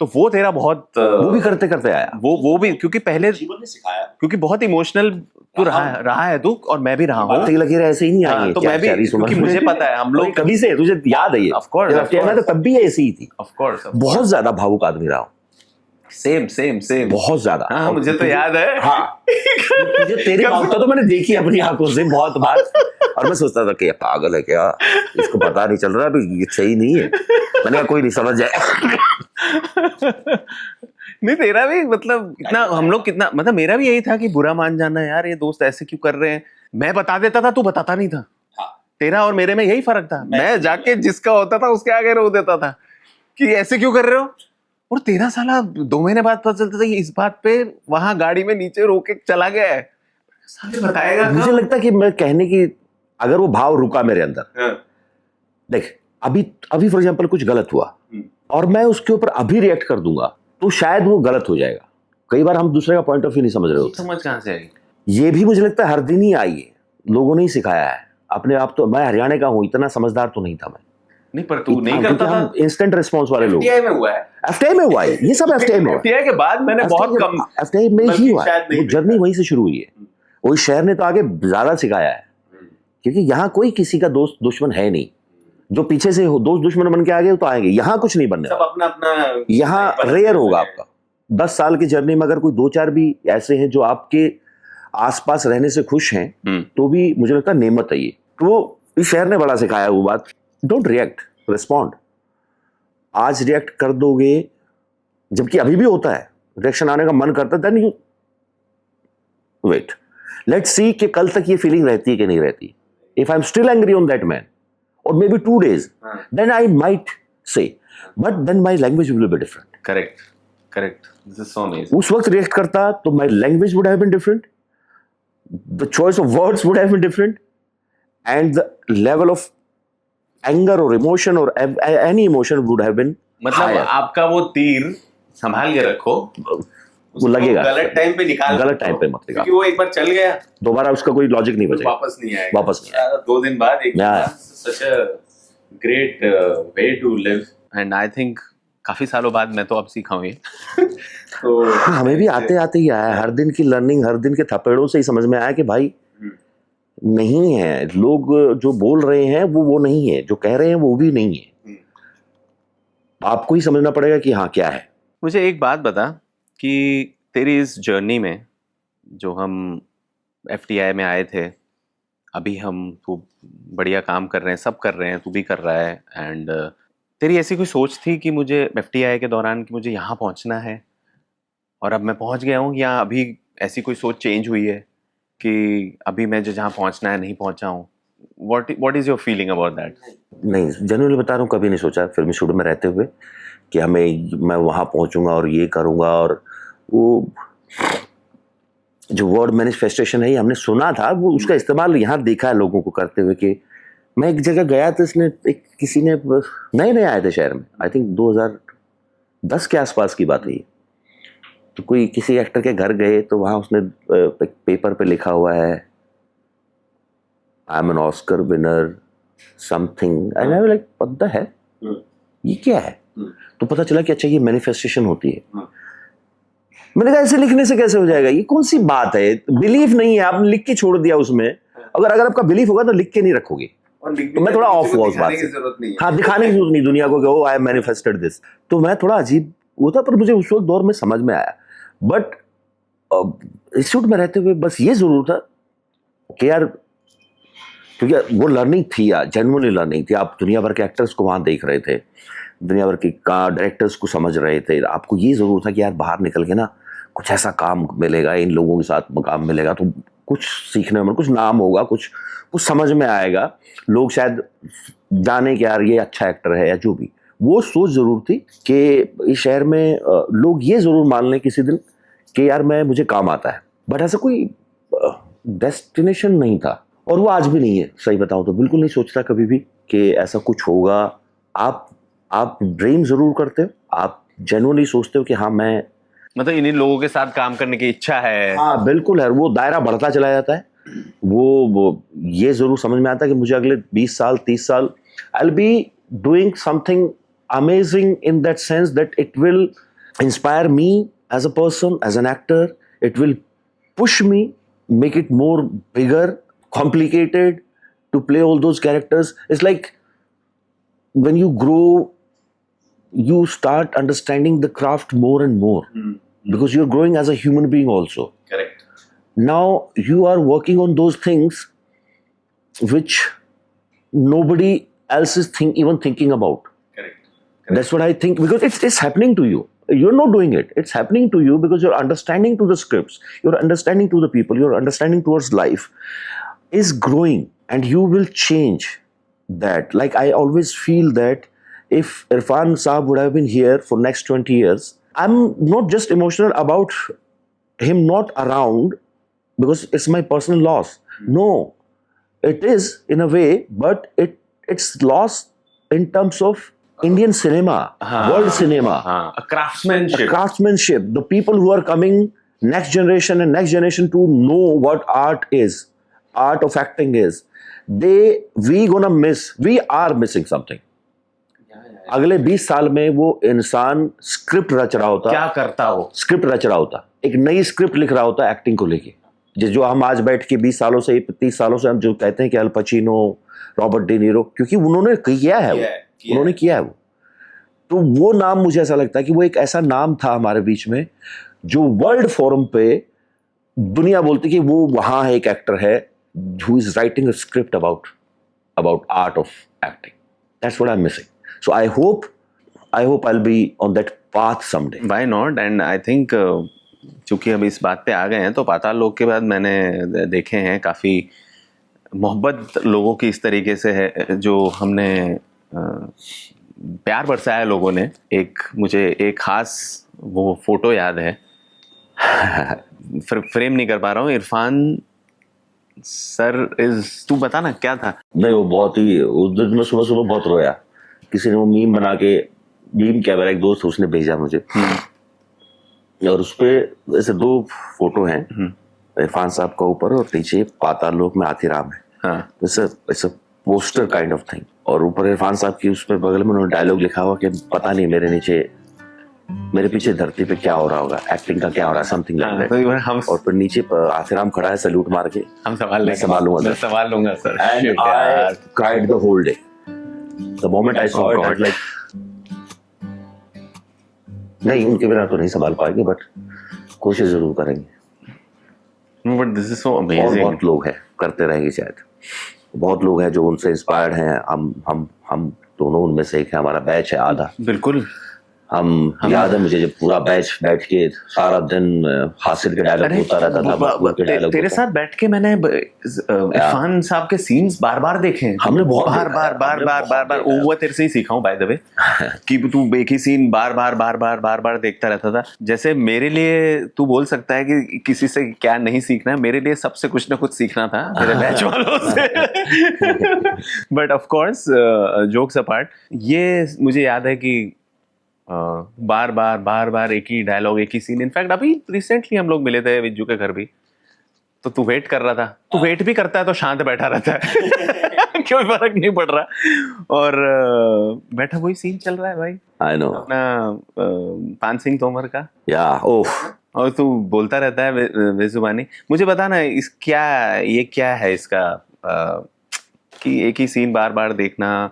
S3: तो वो तेरा बहुत
S1: वो भी करते करते आया,
S3: वो भी, क्योंकि पहले
S2: जीवन ने सिखाया,
S3: क्योंकि बहुत इमोशनल तू रहा है तू, और मैं भी रहा हूँ।
S1: लकीरें ऐसे ही नहीं आई,
S3: तो मैं भी, क्योंकि मुझे पता है हम लोग
S1: कभी से, तुझे याद है ये,
S3: ऑफ कोर्स,
S1: मैं तो तब भी ऐसी ही थी,
S3: ऑफ कोर्स,
S1: बहुत ज्यादा भावुक आदमी रहा हूँ।
S3: सेम
S1: बहुत ज्यादा।
S3: हाँ, मुझे तो याद है।
S1: हाँ, तुझे तेरी भावुकता तो मैंने देखी अपनी आंखों से बहुत बार, और मैं सोचता था कि पागल है क्या, इसको पता नहीं चल रहा, अभी ये सही नहीं है। मैंने कहा कोई नहीं, समझ जाए।
S3: नहीं तेरा भी मतलब कितना हम लोग कितना मतलब मेरा भी यही था कि बुरा मान जाना यार ये दोस्त ऐसे क्यों कर रहे हैं। मैं बता देता था, तू बताता नहीं था।
S2: हाँ।
S3: तेरा और मेरे में यही फर्क था। मैं जाके जिसका होता था उसके आगे रो देता था कि ऐसे क्यों कर रहे हो। और तेरा साला 2 महीने बाद पता चलता था कि इस बात पे वहां गाड़ी में नीचे रो के चला गया है। साले बताएगा
S1: मुझे लगता है कि मैं कहने की अगर वो भाव रुका मेरे अंदर, देख अभी फॉर एग्जांपल कुछ गलत हुआ और मैं उसके ऊपर अभी रिएक्ट कर दूंगा तो शायद वो गलत हो जाएगा। कई बार हम दूसरे का पॉइंट ऑफ व्यू नहीं समझ रहे होते।
S3: समझ कहां से आई?
S1: ये भी मुझे लगता है हर दिन ही आई है, लोगों ने ही सिखाया है अपने आप। तो मैं हरियाणा का हूं, इतना समझदार तो नहीं था मैं।
S3: नहीं पर तू नहीं करता था।
S1: इंस्टेंट रिस्पांस वाले लोग।
S2: एफटीआई में हुआ है,
S1: एफटीआई में हुआ है, ये सब एफटीआई में हुआ है।
S3: एफटीआई के बाद मैंने बहुत कम
S1: एफटीआई में ही हुआ है,
S2: शायद नहीं
S1: वो जर्नी वहीं से शुरू हुई है। वही शहर ने तो आगे ज्यादा सिखाया है, क्योंकि यहाँ कोई किसी का दोस्त दुश्मन है नहीं। जो पीछे से दोस्त दुश्मन बन के आ गए तो आएंगे, यहाँ कुछ नहीं बनने
S2: सब अपना अपना।
S1: यहाँ रेयर होगा आपका। 10 साल की जर्नी में अगर कोई 2-4 भी ऐसे हैं जो आपके आसपास रहने से खुश हैं तो भी मुझे लगता है नेमत है ये। तो इस शहर ने बड़ा सिखाया वो बात, डोंट रिएक्ट, रिस्पॉन्ड। आज रिएक्ट कर दोगे, जबकि अभी भी होता है रिएक्शन आने का मन करता है, then you wait, let's see कि कल तक ये फीलिंग रहती है कि नहीं रहती। If I am still angry on that man और may be 2 days, then I might say, but then my language will be different.
S3: Correct. This is so amazing.
S1: उस वक्त रिएक्ट करता तो my language would have been different, the choice of words would have been different, and the level of anger or emotion or any emotion would have been
S3: मतलब
S1: higher.
S3: आपका वो तीर संभाल के रखो,
S1: वो लगेगा,
S2: गलत टाइम पे निकाल,
S1: गलत टाइम पे मत निकाल,
S2: क्योंकि वो एक बार चल गया
S1: दोबारा उसका कोई लॉजिक नहीं बचेगा,
S2: वापस नहीं आएगा।
S1: वापस नहीं आएगा।
S2: 2 दिन बाद एक such a great way to live,
S3: and I think काफी सालों बाद मैं तो अब सीखा हूँ ये।
S2: तो
S1: हमें भी आते आते ही आया, हर दिन की लर्निंग, हर दिन के थपेड़ों से ही समझ में आया कि भाई नहीं है, लोग जो बोल रहे हैं वो नहीं है, जो कह रहे हैं वो भी नहीं है। आपको ही समझना पड़ेगा कि हाँ क्या है।
S3: मुझे एक बात बता कि तेरी इस जर्नी में जो हम एफटीआई में आए थे, अभी हम तो बढ़िया काम कर रहे हैं, सब कर रहे हैं, तू भी कर रहा है, एंड तेरी ऐसी कोई सोच थी कि मुझे एफटीआई के दौरान कि मुझे यहाँ पहुँचना है और अब मैं पहुँच गया हूँ, या अभी ऐसी कोई सोच चेंज हुई है कि अभी मैं जो जहाँ पहुँचना है नहीं पहुँचा हूँ? What is your feeling about that?
S1: नहीं, जनरली बता रहा हूँ, कभी नहीं सोचा फिल्मी शूट में रहते हुए कि मैं वहाँ पहुँचूंगा और ये करूँगा। और वो जो वर्ड मैनिफेस्टेशन है, हमने सुना था, वो उसका इस्तेमाल यहाँ देखा है लोगों को करते हुए। कि मैं एक जगह गया तो इसने किसी ने नए आए थे शहर में, आई थिंक 2010 के आसपास की बात है ये। तो कोई किसी एक्टर के घर गए तो वहाँ उसने पेपर पे लिखा हुआ है I am an Oscar winner something, and I was like what the है, ये क्या है? तो पता चला कि अच्छा ये मैनिफेस्टेशन होती है। मैंने कहा ऐसे लिखने से कैसे हो जाएगा, ये कौन सी बात है, बिलीफ नहीं है, आपने लिख के छोड़ दिया उसमें। अगर आपका बिलीफ होगा तो लिख के नहीं रखोगे। तो मैं थोड़ा ऑफ हुआ उस बात से। हाँ, दिखाने की जरूरत नहीं दुनिया को कि ओ आई मैनिफेस्टेड दिस। तो मैं थोड़ा अजीब होता, पर मुझे उस वक्त दौर में समझ में आया। बट इंस्टीट्यूट में रहते हुए बस ये जरूर था कि यार, क्योंकि वो लर्निंग थी यार, जेन्युइनली लर्निंग थी। आप दुनिया भर के एक्टर्स को वहाँ देख रहे थे, दुनिया भर के डायरेक्टर्स को समझ रहे थे। आपको ये जरूर था कि यार बाहर निकल के ना कुछ ऐसा काम मिलेगा, इन लोगों के साथ काम मिलेगा तो कुछ सीखने में, कुछ नाम होगा, कुछ समझ में आएगा, लोग शायद जाने कि यार ये अच्छा एक्टर है या जो भी। वो सोच जरूर थी कि इस शहर में लोग ये जरूर मान लें किसी दिन कि यार मुझे काम आता है। बट ऐसा कोई डेस्टिनेशन नहीं था, और वो आज भी नहीं है। सही बताऊं तो बिल्कुल नहीं सोचता कभी भी कि ऐसा कुछ होगा। आप ड्रीम जरूर करते हो, आप जेन्युइनली सोचते हो कि हाँ मैं
S3: मतलब इन लोगों के साथ काम करने की इच्छा है।
S1: हाँ बिल्कुल है, वो दायरा बढ़ता चला जाता है। वो ये जरूर समझ में आता है कि मुझे अगले 20 साल 30 साल I will be doing something amazing in that sense that it will inspire me as a person, as an actor. It will push me, make it more bigger, complicated to play all those characters. It's like when you grow, you start understanding the craft more and more because you're growing as a human being also.
S2: Correct.
S1: Now you are working on those things which nobody else is even thinking about.
S2: Correct.
S1: That's what I think, because it's happening to you. You're not doing it. It's happening to you because your understanding to the scripts, your understanding to the people, your understanding towards life is growing, and you will change that. Like, I always feel that if Irfan Saab would have been here for next 20 years, I'm not just emotional about him not around because it's my personal loss. No, it is in a way, but it's loss in terms of Indian cinema, world cinema,
S3: a craftsmanship.
S1: Craftsmanship. The people who are coming next generation to know what art is, art of acting is, we are missing something. अगले 20 साल में वो इंसान स्क्रिप्ट रच रहा होता,
S3: क्या करता हो,
S1: स्क्रिप्ट रच रहा होता, एक नई स्क्रिप्ट लिख रहा होता एक्टिंग को लेके, जो हम आज बैठ के 20 सालों से 30 सालों से हम जो कहते हैं कि अल पचिनो, रॉबर्ट डी नीरो, क्योंकि उन्होंने किया है उन्होंने किया है वो, तो वो नाम मुझे ऐसा लगता है कि वो एक ऐसा नाम था हमारे बीच में जो वर्ल्ड फोरम पे दुनिया बोलती कि वो वहां है, एक एक्टर है who is writing a script about art of acting. That's what I'm missing. So I hope I'll be on that path someday.
S3: Why not? And I think चूंकि अब इस बात पे आ गए हैं तो पाताल लोक के बाद मैंने देखे हैं काफ़ी मोहब्बत लोगों की इस तरीके से है, जो हमने प्यार बरसाया लोगों ने। मुझे एक खास वो फोटो याद है, फ्रेम नहीं कर पा रहा हूँ। इरफान सर तू बता ना क्या था?
S1: नहीं, वो बहुत ही, उस दिन मैं सुबह सुबह बहुत रोया। किसी ने वो मीम बना के, मीम क्या, मेरा एक दोस्त उसने भेजा मुझे, और उसपे ऐसे 2 फोटो हैं, इरफान साहब का ऊपर और नीचे पाताल लोक में आतिराम है। हाँ, पोस्टर काइंड ऑफ थिंग, और ऊपर इरफान साहब की उसपे बगल में उन्होंने डायलॉग लिखा हुआ कि पता नहीं मेरे पीछे धरती पे क्या हो रहा होगा, एक्टिंग का क्या हो रहा है, समथिंग लाइक दैट। और फिर नीचे आतिराम खड़ा है सैल्यूट मार के, हम संभाल लूंगा sir. And I cried the whole day the moment I saw it, like नहीं, उनके बिना तो नहीं संभाल पाएंगे, बट कोशिश जरूर करेंगे।
S3: But this is so amazing.
S1: बहुत लोग हैं, करते रहेंगे शायद, बहुत लोग हैं जो उनसे इंस्पायर्ड हैं। हम दोनों उनमें से एक है, हमारा बैच है आधा।
S3: बिल्कुल,
S1: हम याद है मुझे जब पूरा बैच बैठ के सारा दिन हासिल के डायलॉग होता रहता था।
S3: तेरे साथ बैठ के मैंने इरफान साहब के सीन्स बार देखे हैं।
S1: हमने बहुत
S3: बार वो तेरे से ही सीखा हूँ बाय द वे, कि तू एक ही सीन बार देखता रहता था। जैसे मेरे लिए तू बोल सकता है कि किसी से क्या नहीं सीखना है, मेरे लिए सबसे कुछ ना कुछ सीखना था मेरे बैच वालों से। But of course jokes apart, ये मुझे याद है कि बार एक ही डायलॉग, एक ही सीन। इनफैक्ट अभी रिसेंटली हम लोग मिले थे विज्जू के घर भी, तो तू वेट कर रहा था। तू वेट भी करता है तो शांत बैठा रहता है, कोई फर्क नहीं पड़ रहा, और बैठा वही सीन चल रहा है भाई।
S1: आई नो,
S3: अपना पान सिंह तोमर का,
S1: या ओह,
S3: और तू बोलता रहता है बेजुबानी। मुझे बता ना, ये क्या है इसका, कि एक ही सीन बार देखना,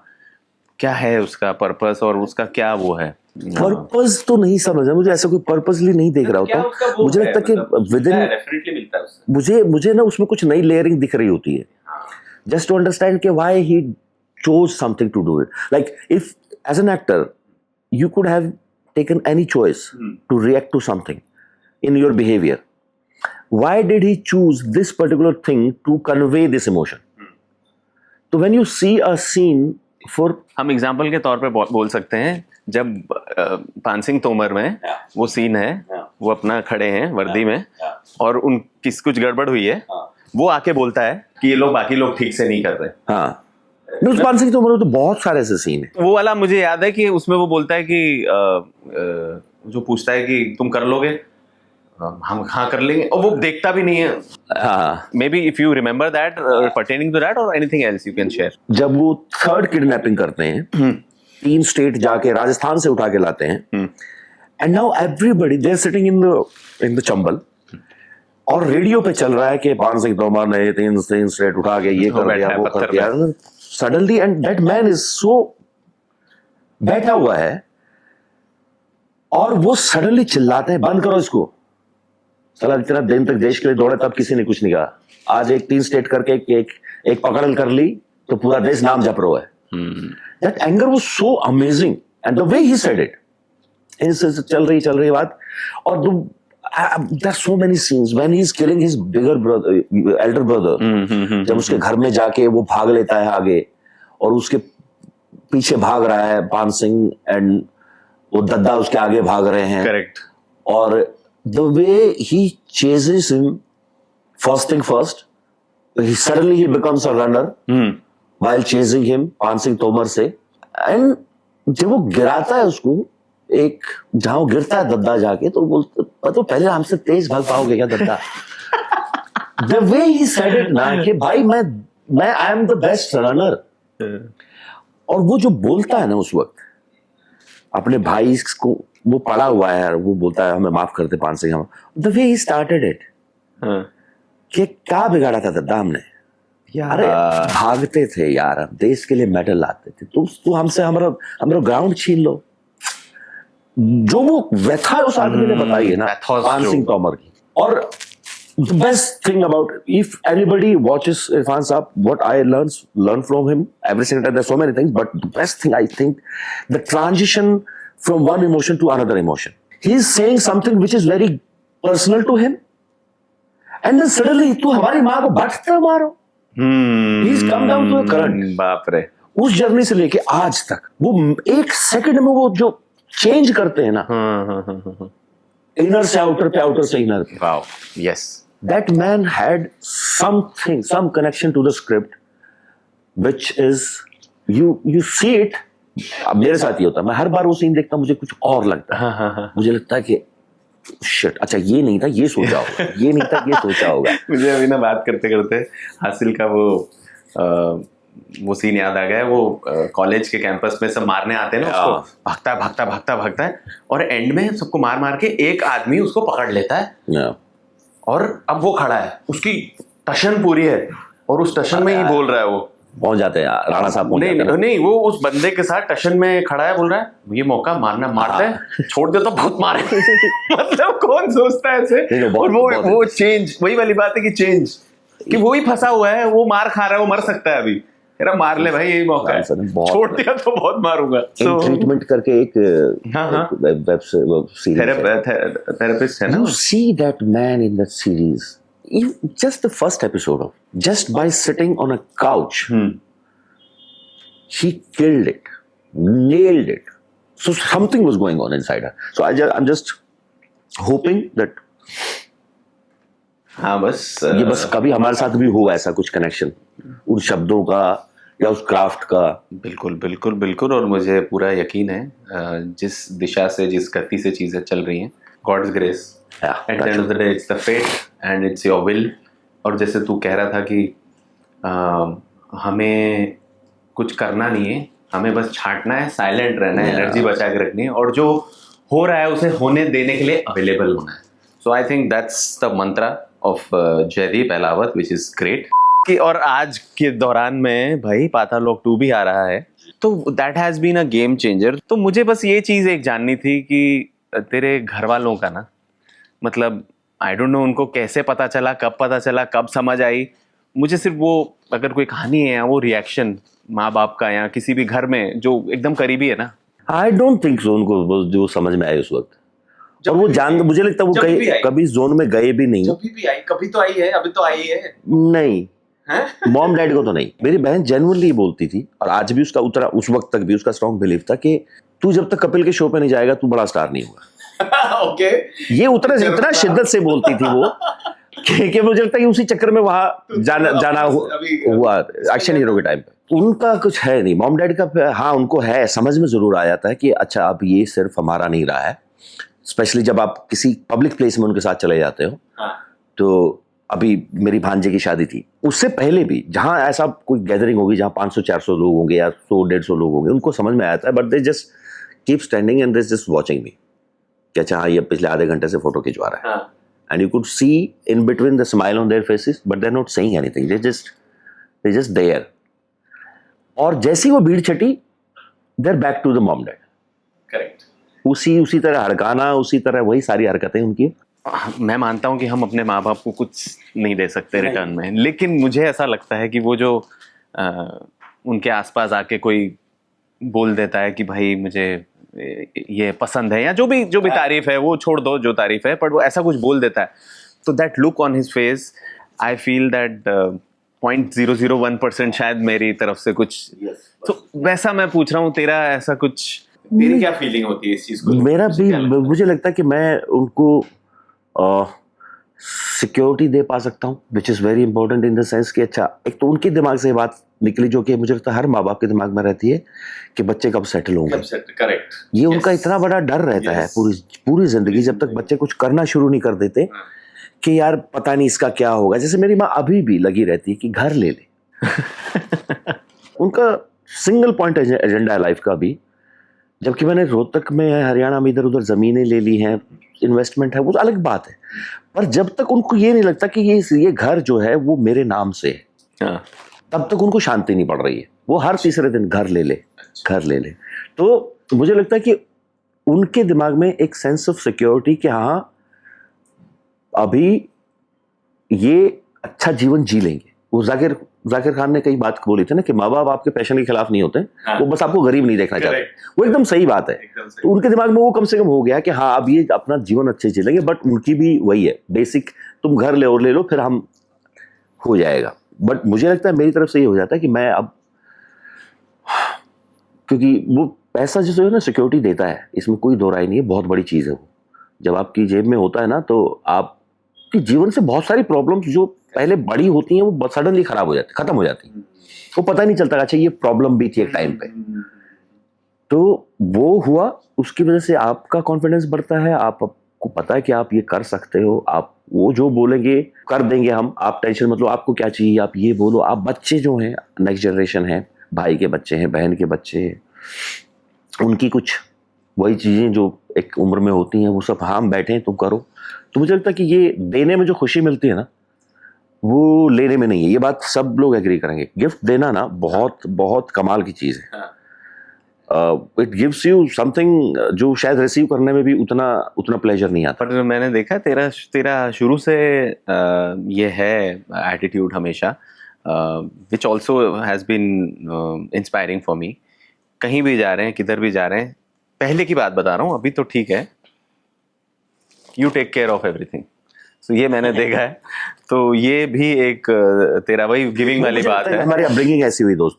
S3: क्या है उसका पर्पस, और उसका क्या वो है?
S1: पर्पस तो नहीं समझा मुझे, ऐसा कोई पर्पसली नहीं देख रहा होता। मुझे लगता है कि विद इन मुझे ना उसमें कुछ नई लेयरिंग दिख रही होती है, जस्ट टू अंडरस्टैंड कि why he chose something to do it. Like if as an actor you could have taken any choice to react to something in your behaviour, why did he choose this particular thing to convey this emotion? तो when you see a scene, for
S3: हम एग्जाम्पल के तौर पे बोल सकते हैं, जब पान सिंह तोमर में वो सीन है, वो अपना खड़े हैं वर्दी में, और कुछ गड़बड़ हुई है, वो आके बोलता है कि ये लोग, बाकी लोग ठीक से नहीं कर रहे।
S1: हाँ, पान सिंह तोमर में तो बहुत सारे ऐसे सीन है।
S3: वो वाला मुझे याद है कि उसमें वो बोलता है कि जो पूछता है कि तुम कर लोगे, हम हाँ कर लेंगे, और वो देखता भी नहीं है। Maybe if you remember that pertaining to that और anything else you can share.
S1: जब वो 3rd किडनैपिंग करते हैं, 3 स्टेट जाके राजस्थान से उठा के लाते हैं, and now everybody they are sitting in the Chambal, और रेडियो पे चल रहा है कि पान सिंह तोमर ने 3 स्टेट उठा के ये कर दिया, वो कर दिया। Suddenly, and that man is so, बैठा हुआ है और वो सडनली चिल्लाते हैं, बंद करो इसको, साला इतना दिन तक देश के लिए दौड़े तब किसी ने कुछ नहीं कहा, आज एक 3 स्टेट करके एक पकड़ल कर ली तो पूरा देश नाम जप रहा है। That anger was so amazing and the way he said it, चल रही बात, और there are so many scenes when he's killing his bigger brother, elder brother, जब उसके घर में जाके वो भाग लेता है आगे और उसके पीछे भाग रहा है पान सिंह एंड वो दद्दा उसके आगे भाग रहे हैं,
S3: करेक्ट,
S1: और the way he chases him, first thing first, suddenly he becomes a runner while chasing him, पान सिंह तोमर से, and जब वो गिराता है उसको, एक जहां वो गिरता है दद्दा जाके, तो बोलते तो पहले हमसे तेज भाग पाओगे क्या दद्दा? The way he said it ना, कि भाई मैं I am the best runner, और वो जो बोलता है ना उस वक्त अपने भाई को, वो पड़ा हुआ है यार, वो बोलता है हमें माफ करते पान सिंह, हम the way he started it, कि क्या बिगाड़ा था दद्दा हमने यार, भागते थे यार, हम देश के लिए मेडल लाते थे, तू हमसे हमारा ग्राउंड छीन लो, जो वो व्यथा उस आदमी ने बताई है ना पान सिंह तोमर की। और the best thing about, if anybody watches Irfan Saab, what I learn from him every single time, there's so many things, but the best thing I think, the transition from one emotion to another emotion. He's saying something which is very personal to him, and then suddenly तू हमारी माँ को बटते मारो, he's come down to a current,
S3: बाप रे,
S1: उस जर्नी से लेके आज तक वो एक सेकंड में वो जो चेंज करते हैं ना, इनर से आउटर पे, आउटर से इनर पे,
S3: wow, yes,
S1: that man had something, some connection to the script, which is you see it. अब मेरे साथ ही होता है, मैं हर बार वो सीन देखता हूँ मुझे कुछ और लगता है, मुझे लगता है कि शिट, अच्छा ये नहीं था, ये सोचा होगा, ये नहीं था, ये सोचा होगा।
S3: मुझे अभी ना बात करते करते हासिल का वो सीन याद आ गया, वो कॉलेज के कैंपस में सब मारने आते हैं ना उसको, भागता है और एंड में सबको मार मार के एक आदमी उसको पकड़ लेता है, और अब वो खड़ा है, उसकी टशन पूरी है, और उस टशन में ही बोल रहा है, वो
S1: पहुंच जाते हैं राणा साहब,
S3: नहीं वो उस बंदे के साथ टशन में खड़ा है, बोल रहा है ये मौका मारता है, छोड़ दे तो बहुत मारे। मतलब कौन सोचता है ऐसे? और वो चेंज, वही वाली बात है कि चेंज, कि वो ही फंसा हुआ है, वो मार खा रहा है, वो मर सकता है अभी, तेरा मार ले भाई, यही मौका है, छोड़ दिया तो बहुत मारूंगा।
S1: ट्रीटमेंट करके एक वेब सीरीज
S3: थेरेपिस्ट है ना,
S1: you see that man in that series, just the first episode of, just by sitting on a couch, he killed it, nailed it. So something was going on inside her. So I'm just hoping that
S3: हाँ बस
S1: ये बस कभी हमारे साथ भी हो ऐसा कुछ कनेक्शन, उन शब्दों का या उस क्राफ्ट का।
S3: बिल्कुल बिल्कुल बिल्कुल, और मुझे पूरा यकीन है जिस दिशा से, जिस गति से चीजें चल रही हैं, God's grace, at the end of the day it's the fate and it's your will. और जैसे तू कह रहा था कि हमें कुछ करना नहीं है, हमें बस छांटना है, साइलेंट रहना है, एनर्जी बचा के रखनी है, और जो हो रहा है उसे होने देने के लिए अवेलेबल होना है। So I think that's the mantra of Jaideep Ahlawat, which is great. और आज के दौरान में भाई पाताल लोक 2 भी आ रहा है, तो that has been a game changer. तो मुझे बस ये चीज एक जाननी थी कि तेरे घर वालों का ना, मतलब आई डोंट नो उनको कैसे पता चला, कब पता चला, कब समझ आई। मुझे सिर्फ वो, अगर कोई कहानी है या वो रिएक्शन माँ बाप का या किसी भी घर में जो एकदम करीबी है ना,
S1: आई डोंट थिंक सो उनको जो समझ में आए उस वक्त, और वो जान, मुझे लगता है वो कभी जोन में गए भी नहीं।
S2: भी आई, कभी तो आई है, अभी तो आई है
S1: नहीं, मॉम डैड को तो नहीं। मेरी बहन जेन्युइनली बोलती थी, और आज भी उसका उतरा, उस वक्त तक भी उसका स्ट्रॉन्ग बिलीफ था कि तू जब तक कपिल के शो पे नहीं जाएगा तू बड़ा स्टार नहीं होगा।
S2: ओके,
S1: ये इतना शिद्दत से बोलती थी वो कि मुझे लगता है कि उसी चक्कर में वहां जाना हुआ एक्शन हीरो के टाइम पे। उनका कुछ है नहीं, मॉम डैड का हाँ उनको है, समझ में जरूर आ जाता है कि अच्छा अब ये सिर्फ हमारा नहीं रहा है, स्पेशली जब आप किसी पब्लिक प्लेस में उनके साथ चले जाते हो। तो अभी मेरी भांजे की शादी थी, उससे पहले भी जहां ऐसा कोई गैदरिंग होगी जहां 500-400 लोग होंगे या 100-150 लोग होंगे, उनको समझ में आता है, but they just keep standing and they just watching me कि अच्छा हाँ ये पिछले आधे घंटे से फोटो खिंचवा रहा है, and you could see in between the smile on their faces, but they are not saying anything, they just there. और जैसी वो भीड़ छटी, they are back to the mom dad.
S2: Correct,
S1: उसी तरह हड़काना, उसी तरह वही सारी हरकतें उनकी।
S3: मैं मानता हूँ कि हम अपने माँ बाप को कुछ नहीं दे सकते रिटर्न में, लेकिन मुझे ऐसा लगता है कि वो जो उनके आसपास आके कोई बोल देता है कि भाई मुझे ये पसंद है, या जो भी तारीफ है वो छोड़ दो, जो तारीफ है, पर वो ऐसा कुछ बोल देता है, तो that look on his face, I feel that 0.001% शायद मेरी तरफ से कुछ, तो वैसा मैं पूछ रहा हूँ, तेरा ऐसा कुछ,
S2: तेरी क्या फीलिंग होती है इस चीज को?
S1: मेरा भी मुझे लगता है कि मैं उनको सिक्योरिटी दे पा सकता हूँ, which is very important in the sense कि अच्छा, एक तो उनके दिमाग से ये बात निकली जो कि मुझे लगता है हर माँ बाप के दिमाग में रहती है कि बच्चे कब सेटल होंगे।
S2: करेक्ट,
S1: ये उनका इतना बड़ा डर रहता है पूरी जिंदगी, जब तक बच्चे कुछ करना शुरू नहीं कर देते कि यार पता नहीं इसका क्या होगा। जैसे मेरी माँ अभी भी लगी रहती है कि घर ले ले उनका सिंगल पॉइंट एजेंडा है लाइफ का भी, जबकि मैंने रोहतक में, हरियाणा में इधर उधर ज़मीनें ले ली हैं, इन्वेस्टमेंट है, वो अलग बात है, पर जब तक उनको ये नहीं लगता कि ये घर जो है वो मेरे नाम से है, तब तक उनको शांति नहीं पड़ रही है। वो हर तीसरे दिन घर ले ले, घर ले ले। तो मुझे लगता है कि उनके दिमाग में एक सेंस ऑफ सिक्योरिटी कि हाँ अभी ये अच्छा जीवन जी लेंगे। वो जाकिर खान ने कई बात बोली थी ना कि माँ बाप आपके पैशन के खिलाफ नहीं होते, वो बस आपको गरीब नहीं देखना चाहते। वो एकदम सही बात है। तो उनके दिमाग में वो कम से कम हो गया कि हाँ अब ये अपना जीवन अच्छे से जिलेंगे, बट उनकी भी वही है बेसिक, तुम घर ले और ले लो फिर हम हो जाएगा। बट मुझे लगता है मेरी तरफ से ये हो जाता है कि मैं अब, क्योंकि वो पैसा जो है ना सिक्योरिटी देता है, इसमें कोई दो राय नहीं है, बहुत बड़ी चीज़ है वो। जब आपकी जेब में होता है ना तो आपके जीवन से बहुत सारी प्रॉब्लम्स जो पहले बड़ी होती हैं वो सडनली खराब हो जाती, खत्म हो जाती हैं, वो पता नहीं चलता अच्छा ये प्रॉब्लम भी थी एक टाइम पे। तो वो हुआ, उसकी वजह से आपका कॉन्फिडेंस बढ़ता है, आपको पता है कि आप ये कर सकते हो, आप वो जो बोलेंगे कर देंगे हम, आप टेंशन मत लो, आपको क्या चाहिए आप ये बोलो। आप बच्चे जो हैं, नेक्स्ट जनरेशन है, भाई के बच्चे हैं, बहन के बच्चे हैं, उनकी कुछ वही चीज़ें जो एक उम्र में होती हैं वो सब हम बैठे हैं तुम करो। तो मुझे लगता है कि ये देने में जो खुशी मिलती है ना वो लेने में नहीं है, ये बात सब लोग एग्री करेंगे। गिफ्ट देना ना बहुत बहुत कमाल की चीज़ है। इट गिव्स यू समथिंग जो शायद रिसीव करने में भी उतना प्लेजर नहीं आता।
S3: पर मैंने देखा तेरा शुरू से ये है एटीट्यूड हमेशा, which also has been inspiring for me. कहीं भी जा रहे हैं, किधर भी जा रहे हैं, पहले की बात बता रहा हूँ, अभी तो ठीक है, you take care of everything. तो ये मैंने देखा है। तो ये भी एक तेरा वही गिविंग वाली बात है।
S1: हमारी अपब्रिंगिंग ऐसी हुई दोस्त,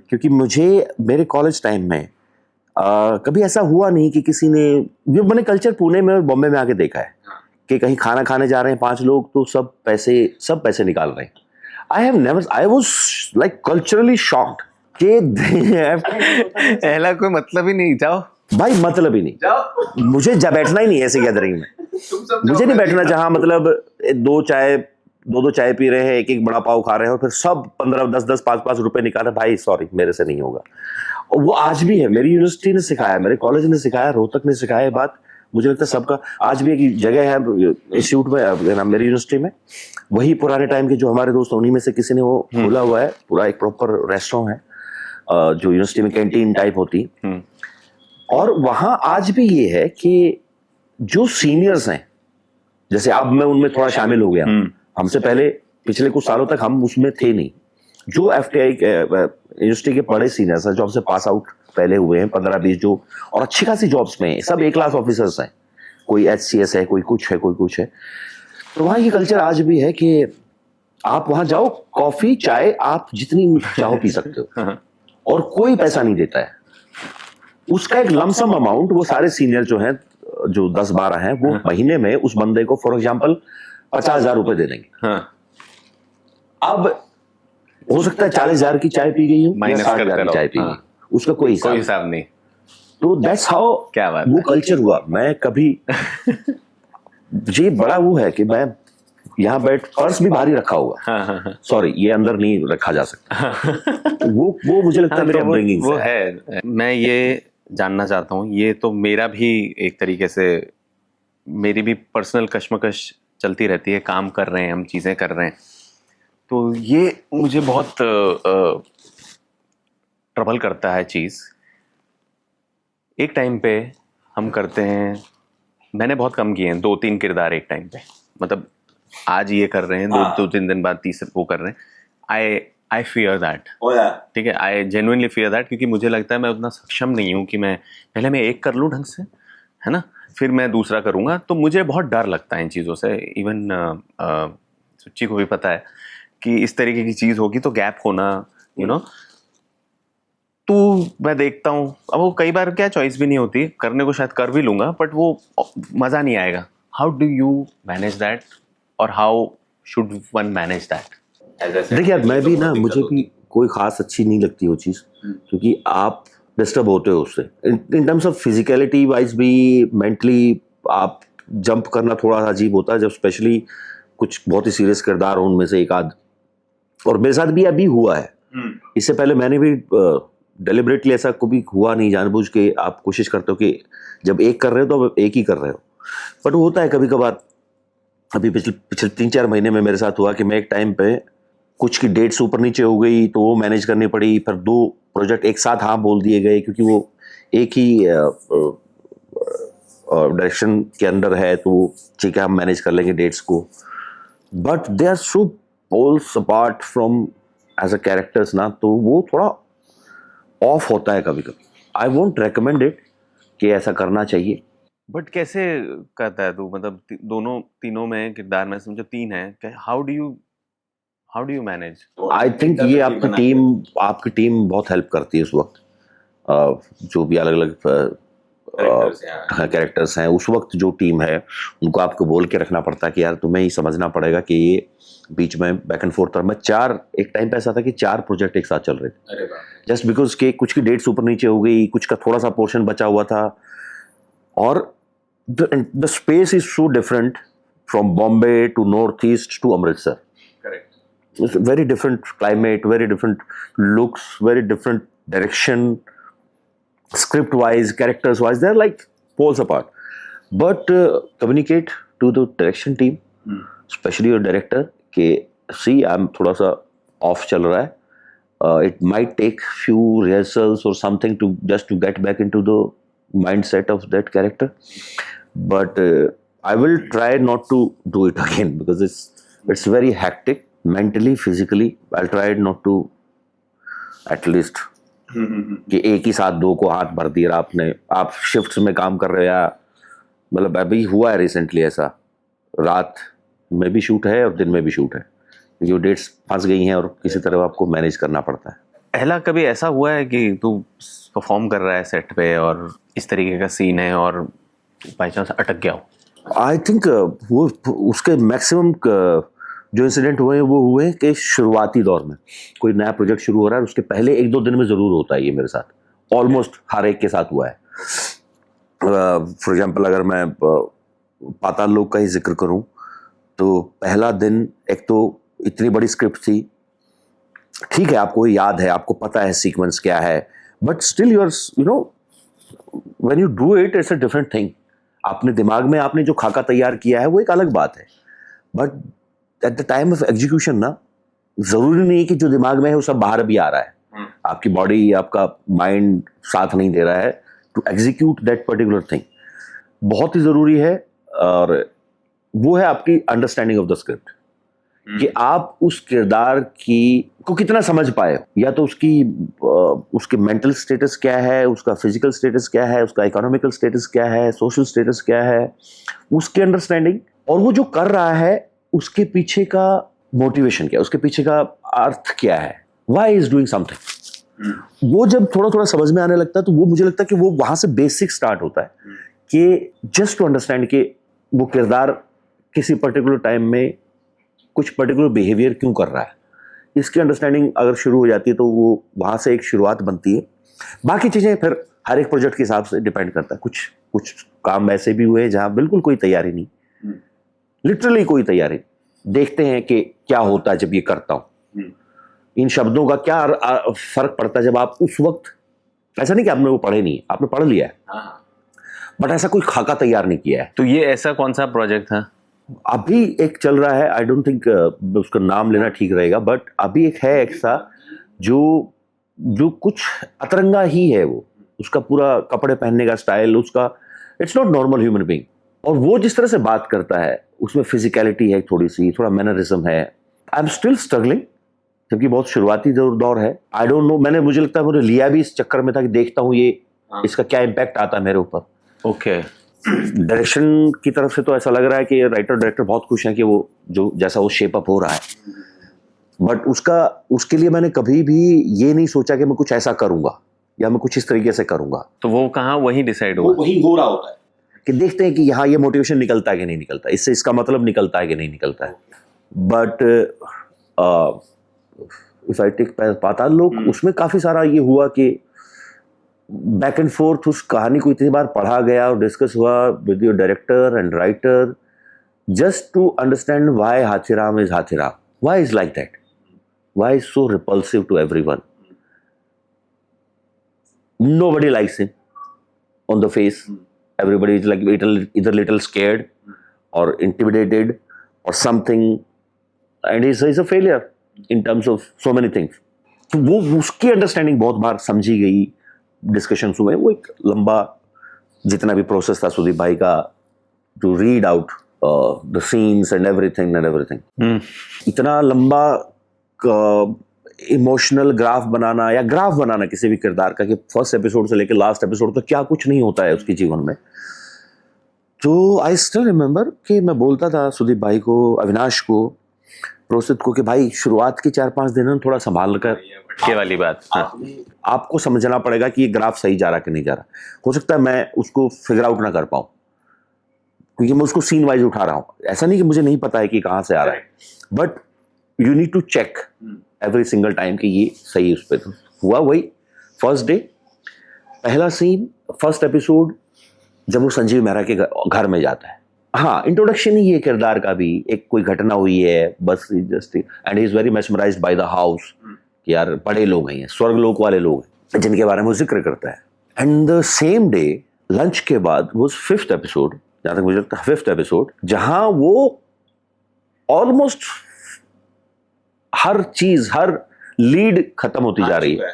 S1: क्योंकि मुझे मेरे कॉलेज टाइम में कभी ऐसा हुआ नहीं कि किसी ने, जो मैंने कल्चर पुणे में और बॉम्बे में आके देखा है कि कहीं खाना खाने जा रहे हैं 5 लोग तो सब पैसे निकाल रहे हैं। I was like culturally shocked कि
S3: ऐला कोई मतलब ही नहीं, जाओ
S1: भाई, मतलब ही नहीं, मुझे बैठना ही नहीं है ऐसे गैदरिंग में। मुझे नहीं बैठना जहाँ मतलब दो चाय पी रहे हैं, एक बड़ा पाव खा रहे हैं और फिर सब 15, 10, 5 रुपए निकाल रहे। भाई सॉरी, मेरे से नहीं होगा। और वो आज भी है, मेरी यूनिवर्सिटी ने सिखाया, मेरे कॉलेज ने सिखाया, रोहतक ने सिखाया बात। मुझे लगता है सबका आज भी एक जगह है इंस्टीट्यूट में, मेरी यूनिवर्सिटी में, वही पुराने टाइम के जो हमारे दोस्त, उन्हीं में से किसी ने वो खोला हुआ है, पूरा एक प्रॉपर रेस्टोरेंट है जो यूनिवर्सिटी में कैंटीन टाइप होती। और वहां आज भी ये है कि जो सीनियर्स हैं, जैसे अब मैं उनमें थोड़ा शामिल हो गया, हमसे पहले पिछले कुछ सालों तक हम उसमें थे नहीं, जो एफटीआई यूनिवर्सिटी के बड़े सीनियर्स हैं, जो हमसे पास आउट पहले हुए हैं 15-20, जो और अच्छी खासी जॉब्स में हैं, सब A क्लास ऑफिसर्स हैं, कोई HCS है, कोई कुछ है। तो वहाँ ये कल्चर आज भी है कि आप वहां जाओ, कॉफी चाय आप जितनी चाहो पी सकते हो और कोई पैसा नहीं देता है। उसका एक लमसम अमाउंट वो सारे सीनियर जो हैं, जो 10-12 हैं, वो महीने में उस बंदे को फॉर एग्जांपल 50,000 रुपए दे देंगे। अब हो सकता है 40,000 की चाय पी गई हो,
S3: माइनस
S1: 60,000 की चाय पी गई, उसका कोई
S3: हिसाब नहीं।
S1: तो दैट्स हाउ
S3: क्या बात
S1: वो कल्चर हुआ। मैं कभी ये बड़ा वो है कि मैं यहाँ बैठ, पर्स भी भारी रखा हुआ, सॉरी ये अंदर नहीं रखा जा सकता। वो मुझे लगता है मेरे अपब्रिंगिंग
S3: वो है। मैं ये जानना चाहता हूँ, ये तो मेरा भी एक तरीके से, मेरी भी पर्सनल कश्मकश चलती रहती है, काम कर रहे हैं हम, चीज़ें कर रहे हैं, तो ये मुझे बहुत ट्रबल करता है चीज़। एक टाइम पे हम करते हैं, मैंने बहुत कम किए हैं, 2-3 किरदार एक टाइम पे, मतलब आज ये कर रहे हैं, 2-3 दिन बाद तीसरे वो कर रहे हैं। आई फियर दैट, ठीक है, आई जेन्युइनली फियर दैट, क्योंकि मुझे लगता है मैं उतना सक्षम नहीं हूँ कि मैं पहले मैं एक कर लूँ ढंग से, है ना, फिर मैं दूसरा करूँगा। तो मुझे बहुत डर लगता है इन चीज़ों से। इवन सुच्ची को भी पता है कि इस तरीके की चीज़ होगी तो गैप होना, यू नो। तो मैं देखता हूँ, अब वो कई बार क्या चॉइस भी नहीं होती, करने को शायद कर भी लूँगा बट वो मज़ा नहीं आएगा। How do you manage that, और how should one manage that?
S1: देखिए यार, मैं भी ना, मुझे भी कोई खास अच्छी नहीं लगती वो चीज़, क्योंकि आप डिस्टर्ब होते हो उससे in terms of physicality wise भी, मेंटली आप जंप करना थोड़ा अजीब होता है जब स्पेशली कुछ बहुत ही सीरियस किरदार हो उनमें से एक आध। और मेरे साथ भी अभी हुआ है, इससे पहले मैंने भी डेलिबरेटली ऐसा कभी हुआ नहीं, जानबूझ के आप कोशिश करते हो कि जब एक कर रहे हो तो आप एक ही कर रहे हो, बट होता है कभी कभार। अभी पिछले 3-4 महीने में मेरे साथ हुआ कि मैं एक टाइम पे कुछ की डेट्स ऊपर नीचे हो गई तो वो मैनेज करनी पड़ी, फिर 2 प्रोजेक्ट एक साथ हाँ बोल दिए गए क्योंकि वो एक ही डायरेक्शन के अंदर है, तो ठीक है हम मैनेज कर लेंगे डेट्स को, but they are so poles apart from as a characters ना, तो वो थोड़ा ऑफ होता है कभी कभी। आई वोंट रेकमेंड इट कि ऐसा करना चाहिए।
S3: बट कैसे करता है तू, मतलब दोनों तीनों में किरदार में, समझो 3 है, how do you manage?
S1: I think ये आपकी टीम बहुत हेल्प करती है उस वक्त, जो भी अलग अलग कैरेक्टर्स हैं उस वक्त, जो टीम है उनको आपको बोल के रखना पड़ता है कि यार तुम्हें ही समझना पड़ेगा कि ये बीच में बैक एंड फोर्थ। मैं एक टाइम पे ऐसा था कि 4 प्रोजेक्ट एक साथ चल रहे थे, जस्ट बिकॉज के कुछ की डेट्स ऊपर नीचे हो गई, कुछ का थोड़ा सा पोर्शन बचा हुआ था, और the space is so different from Bombay to north east to Amritsar. It's very different climate, very different looks, very different direction, script wise, characters wise, they're like poles apart. But communicate to the direction team, especially your director, कि see I'm थोड़ा सा off चल रहा है, it might take few rehearsals or something to just to get back into the mindset of that character, but I will try not to do it again because it's very hectic mentally, physically. I'll try not to, at least कि एक ही साथ 2 को हाथ भर दिया आप शिफ्ट्स में काम कर रहे हैं, मतलब अभी हुआ है रिसेंटली ऐसा, रात में भी शूट है और दिन में भी शूट है, जो डेट्स फंस गई हैं और किसी तरह आपको मैनेज करना पड़ता है।
S3: पहला कभी ऐसा हुआ है कि तू परफॉर्म कर रहा है सेट पे और इस तरीके का सीन है और बाई चांस अटक गया हो?
S1: आई थिंक वो उसके मैक्सिमम जो इंसिडेंट हुए हैं वो हुए कि शुरुआती दौर में कोई नया प्रोजेक्ट शुरू हो रहा है, उसके पहले 1-2 दिन में ज़रूर होता है। ये मेरे साथ ऑलमोस्ट हर एक के साथ हुआ है। फॉर एग्जांपल अगर मैं पाताल लोक का ही जिक्र करूं तो पहला दिन, एक तो इतनी बड़ी स्क्रिप्ट थी, ठीक है आपको याद है, आपको पता है सीक्वेंस क्या है, but still you know when you do it it's a different thing. अपने दिमाग में आपने जो खाका तैयार किया है वो एक अलग बात है, but at the time of execution ना, जरूरी नहीं है कि जो दिमाग में है वो सब बाहर भी आ रहा है। आपकी बॉडी, आपका माइंड साथ नहीं दे रहा है to execute that particular thing. बहुत ही जरूरी है, और वो है आपकी अंडरस्टैंडिंग ऑफ द स्क्रिप्ट, कि आप उस किरदार को कितना समझ पाए, या तो उसकी मेंटल स्टेटस क्या है, उसका फिजिकल स्टेटस क्या है, उसका इकोनॉमिकल स्टेटस क्या है, सोशल स्टेटस क्या है, उसकी अंडरस्टैंडिंग, और वो जो कर रहा है उसके पीछे का मोटिवेशन क्या है, उसके पीछे का अर्थ क्या है, व्हाई इज डूइंग समथिंग। वो जब थोड़ा थोड़ा समझ में आने लगता है तो वो मुझे लगता है कि वो वहां से बेसिक स्टार्ट होता है, कि जस्ट टू अंडरस्टैंड कि वो किरदार किसी पर्टिकुलर टाइम में कुछ पर्टिकुलर बिहेवियर क्यों कर रहा है, इसकी अंडरस्टैंडिंग अगर शुरू हो जाती है तो वो वहां से एक शुरुआत बनती है। बाकी चीजें फिर हर एक प्रोजेक्ट के हिसाब से डिपेंड करता है। कुछ काम ऐसे भी हुए जहां बिल्कुल कोई तैयारी नहीं, लिटरली कोई तैयारी, देखते हैं कि क्या होता है जब ये करता हूं, इन शब्दों का क्या फर्क पड़ता है जब आप उस वक्त, ऐसा नहीं कि आपने वो पढ़े नहीं, आपने पढ़ लिया है, बट ऐसा कोई खाका तैयार नहीं किया है।
S3: तो ये ऐसा कौन सा प्रोजेक्ट था?
S1: अभी एक चल रहा है, आई डोंट थिंक उसका नाम लेना ठीक रहेगा, बट अभी एक है ऐसा जो कुछ अतरंगा ही है, वो उसका पूरा कपड़े पहनने का स्टाइल, उसका it's not normal human being, और वो जिस तरह से बात करता है उसमें फिजिकलिटी है, थोड़ा मैनरिज्म है। आई एम स्टिल स्ट्रगलिंग जबकि बहुत शुरुआती दौर है. आई डोंट नो, मुझे लगता है मुझे लिया भी इस चक्कर में था कि देखता हूँ ये इसका क्या इम्पैक्ट आता है मेरे ऊपर.
S3: ओके.
S1: डायरेक्शन की तरफ से तो ऐसा लग रहा है कि राइटर डायरेक्टर बहुत खुश हैं कि वो जो जैसा वो शेप अप हो रहा है. बट उसके लिए मैंने कभी भी ये नहीं सोचा कि मैं कुछ ऐसा करूंगा या मैं कुछ इस तरीके से करूंगा.
S3: तो वो कहाँ वहीं डिसाइड हुआ?
S1: वही हो रहा होता है कि देखते हैं कि यहाँ ये मोटिवेशन निकलता है कि नहीं निकलता, इससे इसका मतलब निकलता है कि नहीं निकलता है. बट इफ आई टेक पाताल लोक, उसमें काफी सारा ये हुआ कि बैक एंड फोर्थ उस कहानी को इतनी बार पढ़ा गया और डिस्कस हुआ with your director and writer just to understand why Hathiram is Hathiram, why is like that, why is so repulsive to everyone. Nobody likes him on the face. Everybody is like either little scared or intimidated or something, and he's a failure in terms of so many things. तो वो उसकी अंडरस्टैंडिंग बहुत बार समझी गई, डिस्कशंस हुए. वो एक लंबा जितना भी प्रोसेस था सुदीप भाई का to read out the scenes and everything. इतना लंबा इमोशनल ग्राफ बनाना किसी भी किरदार का कि फर्स्ट एपिसोड से लेकर लास्ट एपिसोड तक क्या कुछ नहीं होता है उसके जीवन में. तो आई स्टिल रिमेम्बर कि मैं बोलता था सुदीप भाई को, अविनाश को, प्रोसित को कि भाई शुरुआत के 4-5 दिन थोड़ा संभाल कर
S3: ये वाली बात.
S1: आपको समझना पड़ेगा कि ये ग्राफ सही जा रहा कि नहीं जा रहा. हो सकता है मैं उसको फिगर आउट ना कर पाऊं क्योंकि मैं उसको सीन वाइज उठा रहा हूं. ऐसा नहीं कि मुझे नहीं पता है कि कहां से आ रहा है, but you need to check every single time कि ये सही उस पर. तो हुआ वही फर्स्ट डे, पहला सीन, फर्स्ट एपिसोड जब वो संजीव मेहरा के घर में जाता है. हाँ, इंट्रोडक्शन ही है किरदार का भी. एक कोई घटना हुई है बस, just and he is very mesmerised by the house कि यार बड़े लोग हैं, स्वर्गलोक वाले लोग हैं जिनके बारे में वो जिक्र करता है. And the same day lunch के बाद वो 5th एपिसोड, जहां तक मुझे लगता है 5th एपिसोड, जहां वो ऑलमोस्ट हर चीज, हर लीड खत्म होती जा रही है.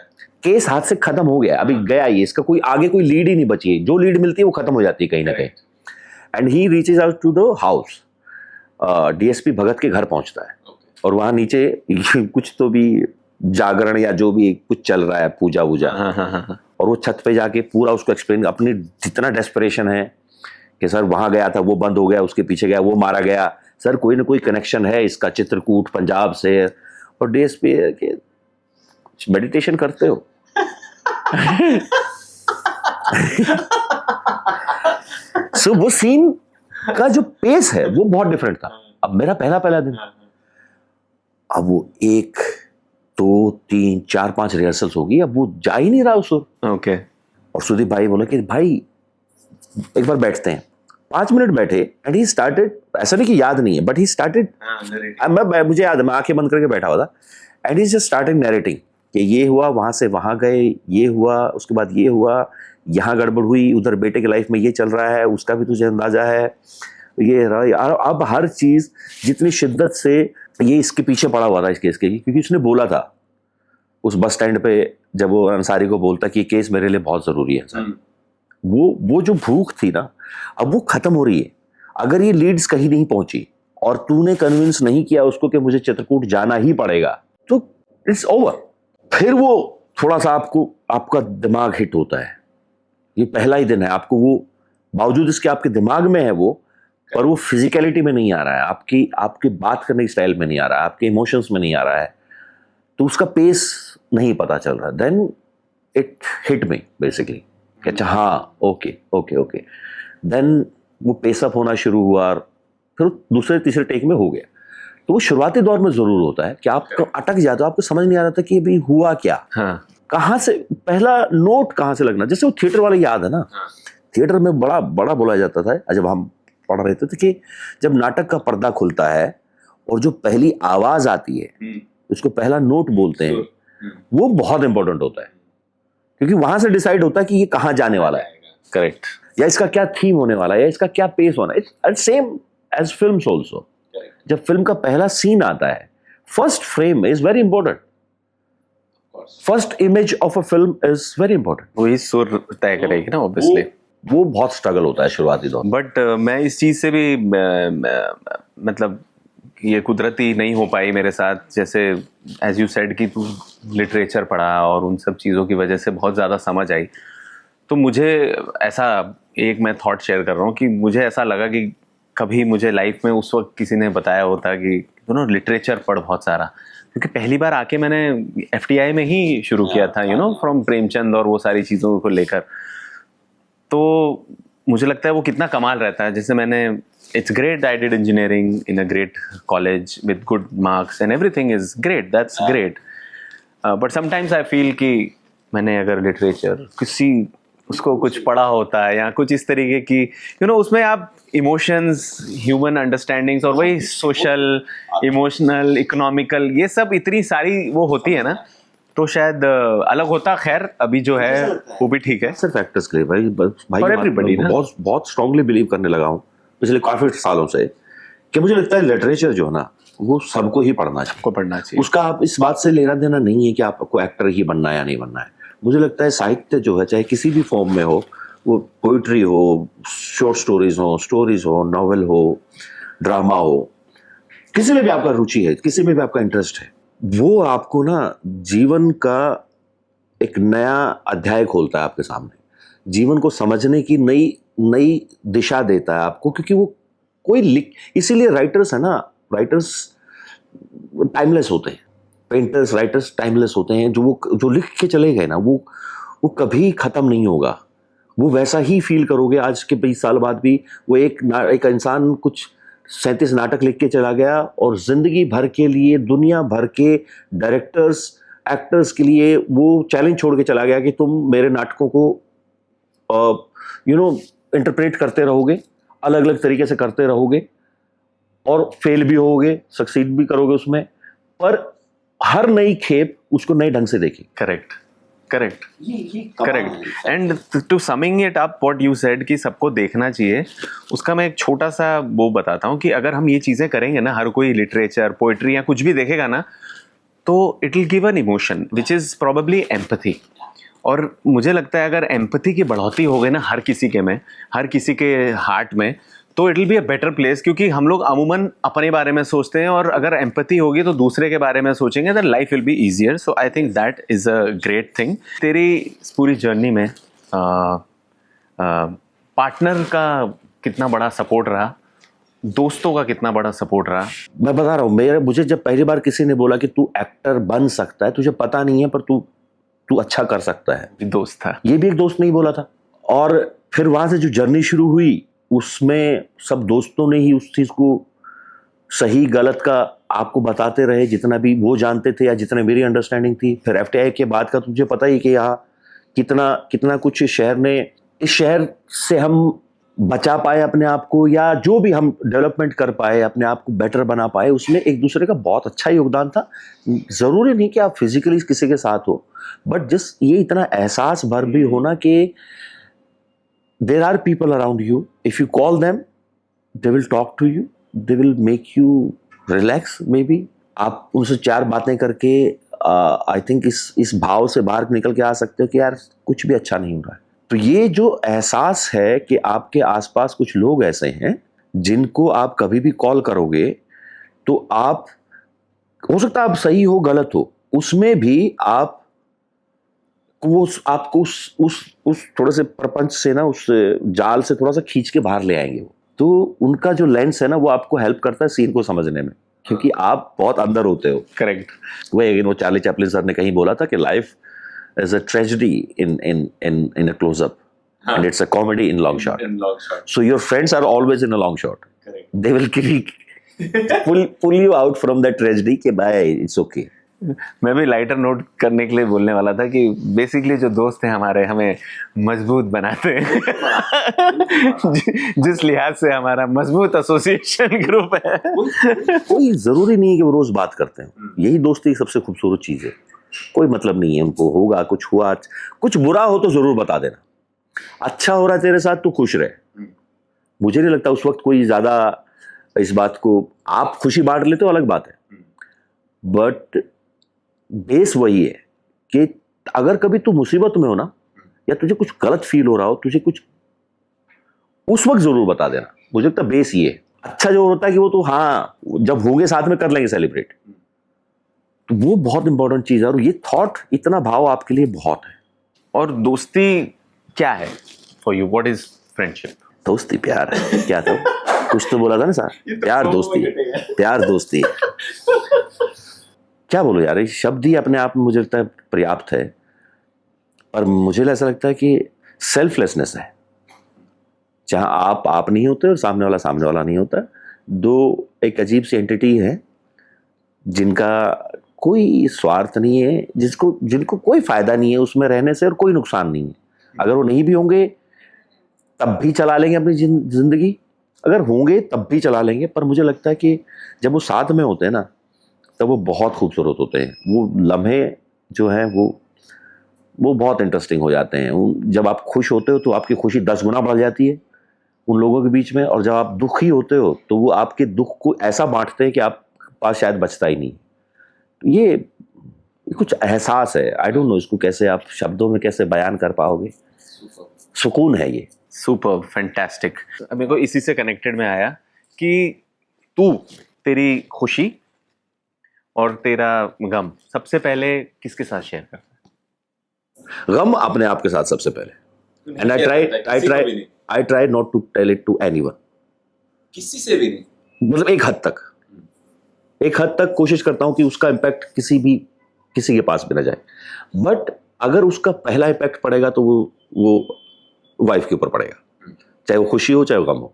S1: केस हाथ से खत्म हो गया, अभी गया ये, इसका कोई आगे कोई लीड ही नहीं बची है. जो लीड मिलती है वो खत्म हो जाती है कहीं ना कहीं. And he reaches out to the house. DSP Bhagat के घर पहुंचता है और वहां नीचे कुछ तो भी जागरण या जो भी कुछ चल रहा है, पूजा वूजा. और वो छत पे जाके पूरा उसको एक्सप्लेन, अपनी जितना डेस्परेशन है कि सर वहां गया था, वो बंद हो गया, उसके पीछे गया, वो मारा गया, सर कोई ना कोई कनेक्शन है इसका चित्रकूट पंजाब से. और डीएसपी के मेडिटेशन करते हो? सो वो सीन का जो पेस है वो बहुत डिफरेंट था. अब मेरा पहला दिन, अब वो 1 2 3 4 5 रिहर्सल्स होगी, अब वो जा ही नहीं रहा उस.
S3: ओके. और
S1: सुदीप भाई बोले कि भाई एक बार बैठते हैं. 5 मिनट बैठे एंड ही स्टार्टेड, ऐसा नहीं कि याद नहीं है, बट ही स्टार्टेड, मुझे याद है, मैं आंखें बंद करके बैठा हुआ था. एंड ही जस्ट स्टार्टेड नैरेटिंग कि ये हुआ, वहां से वहां गए, ये हुआ, उसके बाद ये हुआ, यहाँ गड़बड़ हुई, उधर बेटे की लाइफ में ये चल रहा है, उसका भी तुझे अंदाजा है, ये रहा. अब हर चीज जितनी शिद्दत से ये इसके पीछे पड़ा हुआ था इस केस के, क्योंकि उसने बोला था उस बस स्टैंड पे जब वो अंसारी को बोलता कि ये केस मेरे लिए बहुत जरूरी है. वो जो भूख थी ना, अब वो खत्म हो रही है. अगर ये लीड्स कहीं नहीं पहुंची और तूने कन्विंस नहीं किया उसको कि मुझे चित्रकूट जाना ही पड़ेगा, तो इट्स ओवर. फिर वो थोड़ा सा आपका दिमाग हिट होता है. ये पहला ही दिन है, आपको वो बावजूद इसके आपके दिमाग में है वो, पर वो फिजिकलिटी में नहीं आ रहा है, आपकी बात करने की स्टाइल में नहीं आ रहा है, आपके इमोशंस में नहीं आ रहा है, तो उसका पेस नहीं पता चल रहा. Then it hit me basically. अच्छा हाँ, ओके. देन वो पेस अप होना शुरू हुआ, फिर दूसरे तीसरे टेक में हो गया. तो वो शुरुआती दौर में जरूर होता है कि आप अटक जाते हो, आपको समझ नहीं आ रहा था कि अभी हुआ क्या. हाँ. कहाँ से पहला नोट कहाँ से लगना. जैसे वो थिएटर वाला याद है ना. हाँ. थिएटर में बड़ा बड़ा बोला जाता था जब हम पढ़ रहे थे कि जब नाटक का पर्दा खुलता है और जो पहली आवाज आती है उसको पहला नोट बोलते हैं, वो बहुत इंपॉर्टेंट होता है क्योंकि वहां से डिसाइड होता है कि ये कहाँ जाने वाला है. करेक्ट. या इसका क्या थीम होने वाला है, या इसका क्या पेस होना है. It's same as films also. जब फिल्म का पहला सीन आता है, first frame is very important. First image of a film is very important.
S3: वही सुर तय करेगी ना ऑब्वियसली.
S1: वो बहुत स्ट्रगल होता है शुरुआती दौर.
S3: बट मैं इस चीज से भी मतलब ये कुदरती नहीं हो पाई मेरे साथ, जैसे एज यू सेड कि तू लिटरेचर पढ़ा और उन सब चीज़ों की वजह से बहुत ज़्यादा समझ आई। तो मुझे ऐसा एक मैं थॉट शेयर कर रहा हूँ कि मुझे ऐसा लगा कि कभी मुझे लाइफ में उस वक्त किसी ने बताया होता कि लिटरेचर पढ़ बहुत सारा, क्योंकि पहली बार आके मैंने एफटीआई में ही शुरू किया था, फ्रॉम प्रेमचंद और वो सारी चीज़ों को लेकर। तो मुझे लगता है वो कितना कमाल रहता है। जैसे मैंने it's great I did engineering in a great college with good marks and everything is great, that's great, but sometimes I feel कि मैंने अगर लिटरेचर किसी उसको कुछ पढ़ा होता है या कुछ इस तरीके की उसमें आप इमोशंस, ह्यूमन अंडरस्टैंडिंग्स और वही सोशल, इमोशनल, इकोनॉमिकल, ये सब इतनी सारी वो होती है ना, तो शायद अलग होता। खैर अभी जो है वो भी ठीक है,
S1: सिर्फ एक्टर्स के लिए भाई
S3: For everybody, ना?
S1: बहुत बहुत स्ट्रांगली बिलीव करने लगा हूँ पिछले काफी सालों से कि मुझे लगता है लिटरेचर जो है ना वो सबको ही पढ़ना चाहिए,
S3: को पढ़ना चाहिए।
S1: उसका आप इस बात से लेना देना नहीं है कि आपको एक्टर ही बनना है या नहीं बनना है। मुझे लगता है साहित्य जो है चाहे किसी भी फॉर्म में हो, वो पोइट्री हो, शॉर्ट स्टोरीज हो, नॉवेल हो, ड्रामा हो, किसी में भी आपका रुचि है, किसी में भी आपका इंटरेस्ट है, वो आपको ना जीवन का एक नया अध्याय खोलता है आपके सामने, जीवन को समझने की नई दिशा देता है आपको, क्योंकि वो इसीलिए राइटर्स है ना, राइटर्स टाइमलेस होते हैं, पेंटर्स, राइटर्स टाइमलेस होते हैं। जो लिख के चले गए ना वो कभी खत्म नहीं होगा। वो वैसा ही फील करोगे आज के 20 साल बाद भी। वो एक इंसान कुछ 37 नाटक लिख के चला गया और जिंदगी भर के लिए दुनिया भर के डायरेक्टर्स, एक्टर्स के लिए वो चैलेंज छोड़ के चला गया कि तुम मेरे नाटकों को इंटरप्रेट करते रहोगे, अलग अलग तरीके से करते रहोगे और फेल भी होगे, सक्सीड भी करोगे उसमें, पर हर नई खेप उसको नए ढंग से देखी।
S3: Correct and to summing it up what you said कि सबको देखना चाहिए, उसका मैं एक छोटा सा वो बताता हूँ कि अगर हम ये चीज़ें करेंगे ना, हर कोई लिटरेचर, पोइट्री या कुछ भी देखेगा ना, तो it will give an emotion which is probably empathy. और मुझे लगता है अगर एम्पैथी की बढ़ोतरी हो गई ना हर किसी के हार्ट में, तो it will be a better place, क्योंकि हम लोग अमूमन अपने बारे में सोचते हैं और अगर एम्पैथी होगी तो दूसरे के बारे में सोचेंगे, then life will be easier. So I think that is a great thing. तेरी इस पूरी जर्नी में पार्टनर का कितना बड़ा सपोर्ट रहा, दोस्तों का कितना बड़ा सपोर्ट रहा?
S1: मैं बता रहा हूँ, मुझे जब पहली बार किसी ने बोला कि तू एक्टर बन सकता है, तुझे पता नहीं है पर तू अच्छा कर सकता है,
S3: दोस्त था,
S1: ये भी एक दोस्त नहीं बोला था। और फिर वहां से जो जर्नी शुरू हुई उसमें सब दोस्तों ने ही उस चीज को सही गलत का आपको बताते रहे, जितना भी वो जानते थे या जितना मेरी अंडरस्टैंडिंग थी। फिर एफटीआई के बाद का तुझे पता ही कि यहाँ कितना कुछ इस शहर से हम बचा पाए अपने आप को, या जो भी हम डेवलपमेंट कर पाए, अपने आप को बेटर बना पाए, उसमें एक दूसरे का बहुत अच्छा योगदान था। जरूरी नहीं कि आप फिजिकली किसी के साथ हो, बट जस्ट ये इतना एहसास भर भी होना कि there are people around you, if you call them they will talk to you, they will make you relax maybe। आप उनसे 4 बातें करके आई थिंक इस भाव से बाहर निकल के आ सकते हो कि यार कुछ भी अच्छा नहीं हो रहा है। तो ये जो एहसास है कि आपके आसपास कुछ लोग ऐसे हैं जिनको आप कभी भी कॉल करोगे तो आप, हो सकता है आप सही हो गलत हो, उसमें भी आपको उस थोड़े से प्रपंच से ना, उस जाल से थोड़ा सा खींच के बाहर ले आएंगे वो। तो उनका जो लेंस है ना वो आपको हेल्प करता है सीन को समझने में, क्योंकि आप बहुत अंदर होते हो।
S3: करेक्ट।
S1: वो चार्ली चैपलिन सर ने कहीं बोला था कि life is a tragedy in a close-up and it's a comedy in long shot. So your friends are always in a long shot, they will pull you out from that tragedy कि भाई इट्स ओके।
S3: मैं भी लाइटर नोट करने के लिए बोलने वाला था कि बेसिकली जो दोस्त हैं हमारे हमें मजबूत बनाते हैं जिस लिहाज से हमारा मजबूत एसोसिएशन ग्रुप है।
S1: कोई जरूरी नहीं है कि वो रोज बात करते हैं, यही दोस्ती सबसे खूबसूरत चीज है। कोई मतलब नहीं है उनको, होगा कुछ हुआ, कुछ बुरा हो तो जरूर बता देना, अच्छा हो रहा है तेरे साथ तो खुश रहे। मुझे नहीं लगता उस वक्त कोई ज्यादा इस बात को, आप खुशी बांट लेते हो अलग बात है, बट बेस वही है कि अगर कभी तू मुसीबत में हो ना, या तुझे कुछ गलत फील हो रहा हो, तुझे कुछ उस वक्त जरूर बता देना। मुझे लगता बेस ये है। अच्छा जो होता है कि वो तो हाँ जब होंगे साथ में कर लेंगे सेलिब्रेट, तो वो बहुत इंपॉर्टेंट चीज है। और ये थॉट, इतना भाव आपके लिए बहुत है।
S3: और दोस्ती क्या है for you? What is friendship?
S1: दोस्ती प्यार है। क्या था कुछ तो बोला था ना सर, प्यार दोस्ती, प्यार दोस्ती। क्या बोलो यार, ये शब्द ही अपने आप में मुझे लगता है पर्याप्त है। पर मुझे ऐसा लगता है कि सेल्फलेसनेस है, जहां आप नहीं होते और सामने वाला नहीं होता। दो एक अजीब सी एंटिटी है जिनका कोई स्वार्थ नहीं है, जिनको कोई फायदा नहीं है उसमें रहने से और कोई नुकसान नहीं है। अगर वो नहीं भी होंगे तब भी चला लेंगे अपनी जिंदगी, अगर होंगे तब भी चला लेंगे। पर मुझे लगता है कि जब वो साथ में होते हैं ना, तब वो बहुत खूबसूरत होते हैं। वो लम्हे जो हैं वो बहुत इंटरेस्टिंग हो जाते हैं। जब आप खुश होते हो तो आपकी खुशी 10 गुना बढ़ जाती है उन लोगों के बीच में, और जब आप दुखी होते हो तो वो आपके दुख को ऐसा बांटते हैं कि आप पास शायद बचता ही नहीं। ये कुछ एहसास है, आई डोंट नो इसको कैसे आप शब्दों में कैसे बयान कर पाओगे। सुकून है ये।
S3: Super fantastic. मेरे को इसी से कनेक्टेड में आया कि तेरी खुशी और तेरा गम सबसे पहले किसके साथ शेयर करता है?
S1: गम अपने आप के साथ सबसे पहले। And I try not to tell it to anyone.
S2: किसी से भी नहीं,
S1: मतलब एक हद तक कोशिश करता हूं कि उसका इम्पैक्ट किसी के पास भी ना जाए। बट अगर उसका पहला इम्पैक्ट पड़ेगा तो वो वाइफ के ऊपर पड़ेगा, चाहे वो खुशी हो चाहे वो गम हो।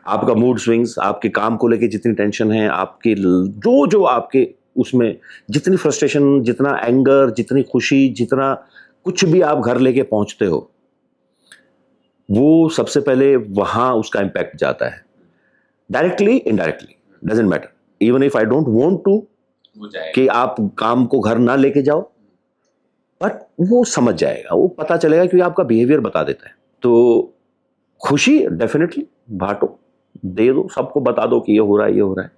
S1: आपका मूड स्विंग्स, आपके काम को लेके जितनी टेंशन है, आपके जो आपके उसमें जितनी फ्रस्ट्रेशन, जितना एंगर, जितनी खुशी, जितना कुछ भी आप घर लेके पहुंचते हो, वो सबसे पहले वहां उसका इम्पैक्ट जाता है, directly indirectly, doesn't matter. Even if I don't want to कि आप काम को घर ना लेके जाओ, बट वो समझ जाएगा, वो पता चलेगा क्योंकि आपका बिहेवियर बता देता है। तो खुशी डेफिनेटली बांटो, दे दो, सबको बता दो कि ये हो रहा है।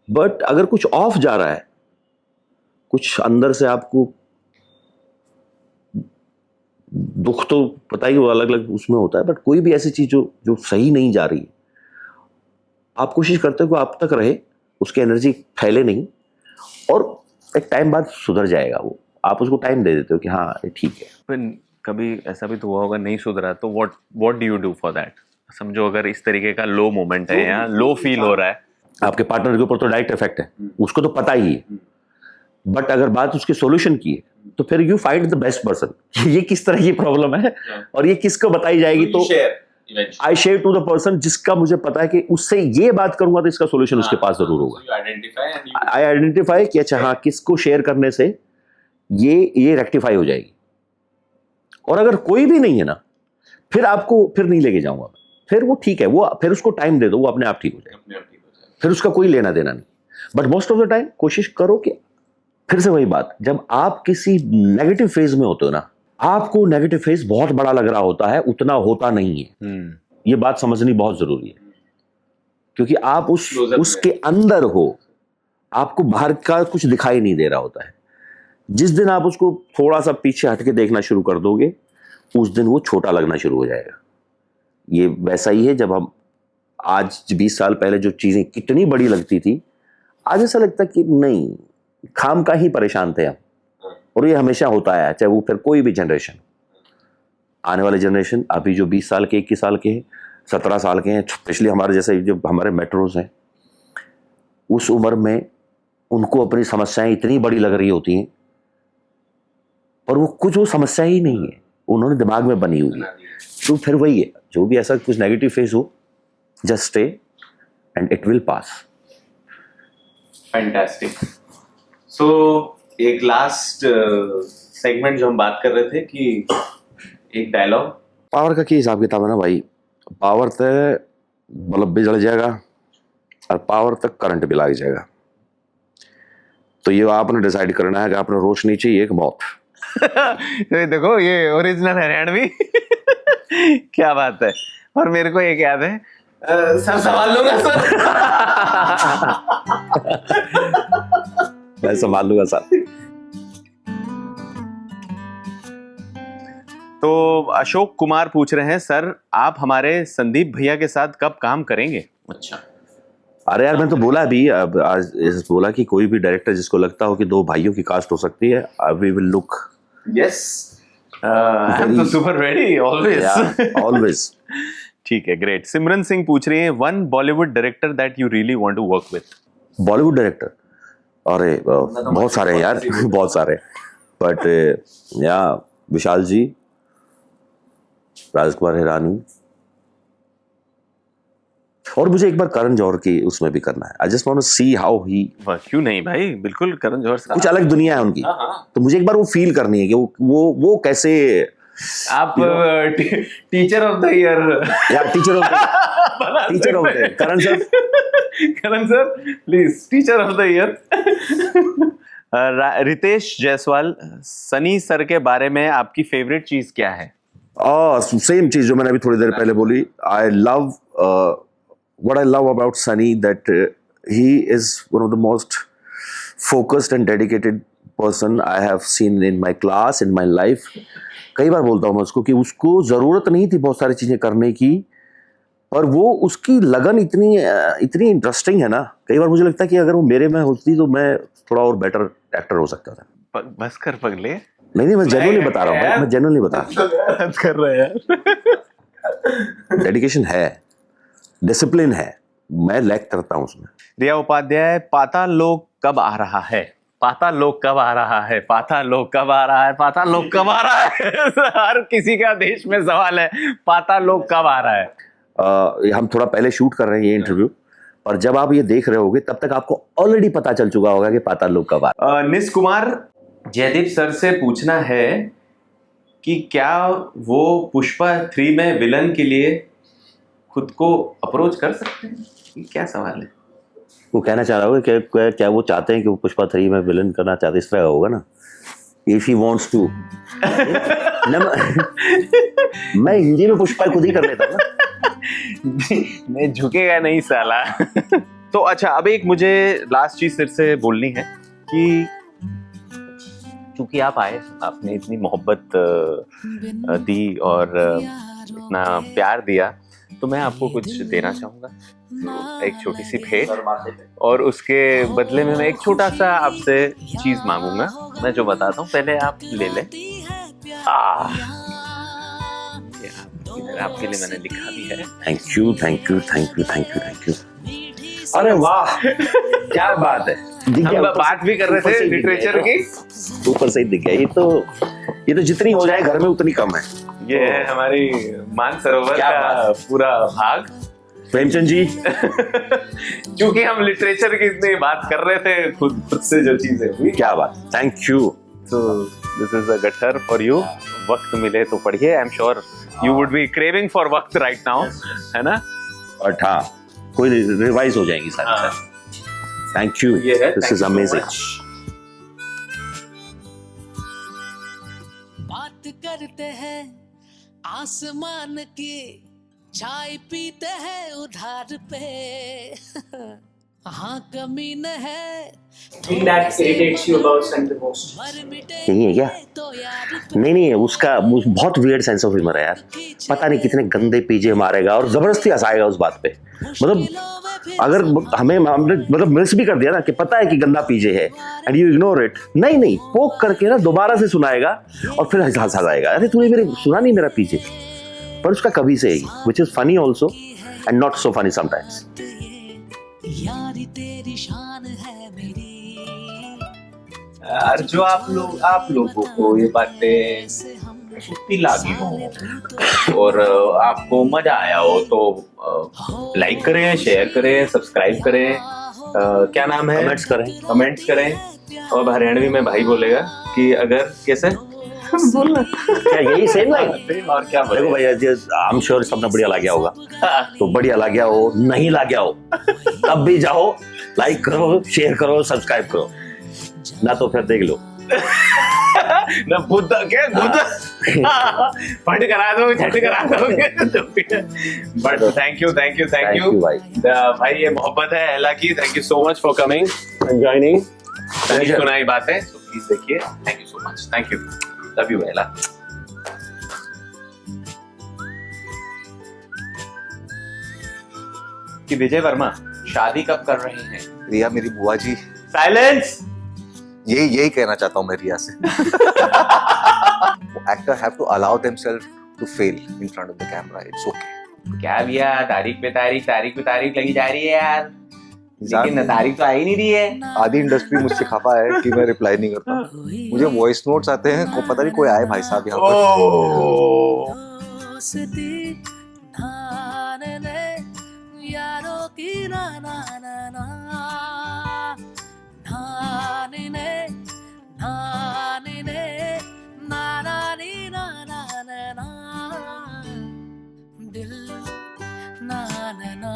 S1: बट अगर कुछ ऑफ जा रहा है, कुछ अंदर से आपको दुख तो पता ही, वो अलग अलग उसमें होता है, बट कोई भी ऐसी चीज जो सही नहीं जा रही, आप कोशिश करते हो कि आप तक रहे, उसकी एनर्जी फैले नहीं, और एक टाइम बाद सुधर जाएगा वो। आप उसको टाइम दे देते हो कि हाँ ये ठीक है।
S3: फिर कभी ऐसा भी तो हुआ होगा नहीं सुधरा, तो what do you do for that? समझो अगर इस तरीके का लो मोमेंट है या लो फील हो रहा है,
S1: आपके पार्टनर के ऊपर तो डायरेक्ट इफेक्ट है, उसको तो पता ही है। बट अगर बात उसके सॉल्यूशन की है, तो फिर you find the best person. ये किस तरह की प्रॉब्लम है और ये किसको बताई जाएगी, तो I share to the person जिसका मुझे पता है कि उससे ये बात करूंगा तो इसका सॉल्यूशन उसके पास जरूर होगा। आई आइडेंटिफाई कि अच्छा हाँ, किसको शेयर करने से ये रेक्टिफाई हो जाएगी। और अगर कोई भी नहीं है ना, फिर आपको फिर नहीं लेके जाऊंगा, फिर वो ठीक है, वो फिर उसको टाइम दे दो, वो अपने आप ठीक हो जाए, फिर उसका कोई लेना देना नहीं। But most of the time कोशिश करो कि, फिर से वही बात, जब आप किसी नेगेटिव फेज में होते हो ना, आपको नेगेटिव फेज बहुत बड़ा लग रहा होता है, उतना होता नहीं है। ये बात समझनी बहुत जरूरी है, क्योंकि आप उसके अंदर हो, आपको बाहर का कुछ दिखाई नहीं दे रहा होता है। जिस दिन आप उसको थोड़ा सा पीछे हटके देखना शुरू कर दोगे, उस दिन वो छोटा लगना शुरू हो जाएगा। ये वैसा ही है, जब हम आज 20 साल पहले जो चीजें कितनी बड़ी लगती थी, आज ऐसा लगता कि नहीं, खाम का ही परेशान थे हम। और ये हमेशा होता है, चाहे वो फिर कोई भी जनरेशन, आने वाले जनरेशन, अभी जो 20 साल के, 21 साल के हैं, 17 साल के हैं, स्पेशली हमारे जैसे जो हमारे मेट्रोज हैं, उस उम्र में उनको अपनी समस्याएं इतनी बड़ी लग रही होती हैं, और वो समस्या ही नहीं है, उन्होंने दिमाग में बनी हुई है। तो फिर वही है, जो भी ऐसा कुछ नेगेटिव फेस हो, just stay and it will pass.
S2: Fantastic. So एक लास्ट सेगमेंट जो हम बात कर रहे थे कि एक डायलॉग।
S1: पावर का क्या हिसाब किताब है ना भाई, पावर तक बल्ब भी जल जाएगा और पावर तक करंट भी लग जाएगा। तो ये आपने डिसाइड करना है कि आपने रोशनी चाहिए एक मौत।
S3: देखो ये ओरिजिनल हरियाणवी। क्या बात है। और मेरे को एक याद है,
S2: सर संभाल लूंगा सर।
S1: मैं संभाल लूंगा सर।
S3: तो अशोक कुमार पूछ रहे हैं, सर आप हमारे संदीप भैया के साथ कब काम करेंगे? अच्छा,
S1: अरे यार मैं तो बोला अभी आज बोला कि कोई भी डायरेक्टर जिसको लगता हो कि दो भाइयों की कास्ट हो सकती है, we will look.
S3: Yes, I am तो सुपर रेडी ऑलवेज.
S1: ऑलवेज.
S3: ठीक है, ग्रेट. सिमरन सिंह पूछ रही है, one Bollywood director that you really want to work with.
S1: Bollywood director, अरे बहुत सारे हैं यार, बहुत सारे. बट या विशाल जी, राजकुमार हिरानी, और मुझे एक बार करण जौहर की उसमें भी करना है. I just want to see how he.
S3: क्यों नहीं भाई, बिल्कुल करण जौहर से
S1: कुछ अलग दुनिया है उनकी. तो मुझे एक बार वो फील करनी है कि वो कैसे.
S3: आप टीचर ऑफ द ईयर
S1: या teacher of the Karan sir
S3: please, teacher of the year. Ritesh Jaiswal, Sunny sir के बारे में आपकी फेवरेट चीज क्या है?
S1: सेम चीज जो मैंने अभी थोड़ी देर पहले बोली. I love what I love about Sunny that he is one of the most focused and dedicated person I have seen in my class, in my life. कई बार बोलता हूँ मैं उसको कि उसको ज़रूरत नहीं थी बहुत सारी चीज़ें करने की, पर वो उसकी लगन इतनी इंटरेस्टिंग है ना. कई बार मुझे लगता है कि अगर वो मेरे में होती तो मैं थोड़ा और बेटर एक्टर हो सकता था.
S3: बस कर पगले.
S1: नहीं मैं जेन्युइनली बता रहा हूँ, मैं जेन्युइनली बता रहा हूँ.
S3: कर रहा है यार.
S1: डेडिकेशन है, डिसिप्लिन है, मैं लैक करता हूँ उसमें.
S3: रिया उपाध्याय, पाताल लोक कब आ रहा है? पाताल लोक कब आ रहा है? पाताल लोक कब आ रहा है? पाताल लोक कब आ रहा है? हर किसी का देश में सवाल है, पाताल लोक कब आ रहा है?
S1: हम थोड़ा पहले शूट कर रहे हैं ये इंटरव्यू, और जब आप ये देख रहे होगे तब तक आपको ऑलरेडी पता चल चुका होगा कि पाताल लोक कब आ रहा है.
S3: निस कुमार, जयदीप सर से पूछना है कि क्या वो पुष्पा 3 में विलन के लिए खुद को अप्रोच कर सकते हैं? ये क्या सवाल है?
S1: वो कहना चाह रहा होगा क्या वो चाहते हैं कि वो पुष्पा 3 में विलन करना चाहते, इस तरह होगा ना. If he wants to. मैं हिंदी में पुष्पा खुद ही कर लेता हूँ ना.
S3: मैं झुकेगा नहीं साला. तो अच्छा, अब एक मुझे लास्ट चीज सिर से बोलनी है कि चूंकि आप आए, आपने इतनी मोहब्बत दी और इतना प्यार दिया, तो मैं आपको कुछ देना चाहूंगा. एक छोटी सी भेंट, और उसके बदले में मैं एक छोटा सा आपसे चीज मांगूंगा. मैं जो बताता हूँ पहले आप ले लें. आपके लिए मैंने लिखा भी है.
S1: Thank you thank you thank you thank you thank you. अरे वाह, क्या बात है.
S3: हम बात भी कर रहे थे लिटरेचर की,
S1: ऊपर से ही दिख गया. ये तो जितनी हो जाए घर में उतनी कम है.
S3: ये है हमारी मानसरोवर का पूरा भाग.
S1: प्रेमचंद जी,
S3: क्योंकि हम लिटरेचर की इतनी बात कर रहे थे, खुद से जो चीजें हुई.
S1: क्या बात. Thank you.
S3: So this is a gutter for you. वक्त मिले तो पढ़िए. आई am sure you would be craving for वक्त राइट नाउ, है ना?
S1: बट हाँ, कोई रिवाइज हो जाएगी सारी. Thank you. This is amazing.
S4: बात करते हैं आसमान की, चाय पीते हैं उधार पे. हाँ कमी न है.
S5: that irritates you about Sunny the most?
S1: यही है क्या? नहीं उसका बहुत वियर्ड सेंस ऑफ ह्यूमर है यार. पता नहीं कितने गंदे पीजे मारेगा और जबरदस्ती हंसाएगा उस बात पे. मतलब अगर हमने मतलब मिस भी कर दिया ना कि पता है कि गंदा पीजे है एंड यू इग्नोर इट, नहीं पोक करके ना दोबारा से सुनाएगा और फिर हंसाएगा. अरे तूने मेरे सुना नहीं मेरा पीजे, पर उसका कभी से ही, which is funny also and not so funny sometimes.
S4: यारी तेरी शान है मेरी.
S2: यार जो आप लोगों को ये बातें सुनती लगी हो और आपको मजा आया हो तो लाइक करें, शेयर करें, सब्सक्राइब करें, क्या नाम है, कमेंट्स करें. और हरियाणवी में भाई बोलेगा कि अगर कैसे बोलना,
S1: क्या यही सेम लाइन?
S2: और क्या
S1: देखो भैया, आई एम श्योर सबने बढ़िया लग गया होगा. तो बढ़िया लग गया हो, नहीं लग गया हो, तब भी जाओ, लाइक करो, शेयर करो, सब्सक्राइब करो, ना तो फिर देख लो
S3: ना बुद्धा क्या बुद्धा फंड करा दो, झट करा दो. बट थैंक यू भाई. ये मोहब्बत है अहला की. Thank you so much for coming and joining Sunny सुनाई बातें. सो प्लीज देखिए. Thank you so much. Thank you. Love you Ahla.
S2: कि विजय वर्मा शादी कब कर रहे हैं?
S6: रिया मेरी बुआ जी,
S2: साइलेंस।
S6: यही कहना चाहता हूँ मैं रिया से। Actor have to allow themselves to fail in front of the camera, it's okay.
S2: क्या भैया, तारीख पे तारीख लगी जा रही है यार, लेकिन तारीख तो आ ही नहीं रही है।
S6: आधी इंडस्ट्री मुझसे खफा है कि मैं रिप्लाई नहीं करता। मुझे वॉइस नोट्स आते हैं, को पता नहीं कोई आए भाई साहब यहाँ पर।
S4: दोस्ती ठान ले यारों की ना ना ना ना ठान ले ठान ले ना ना नी ना ना ना ना दिल ना ना ना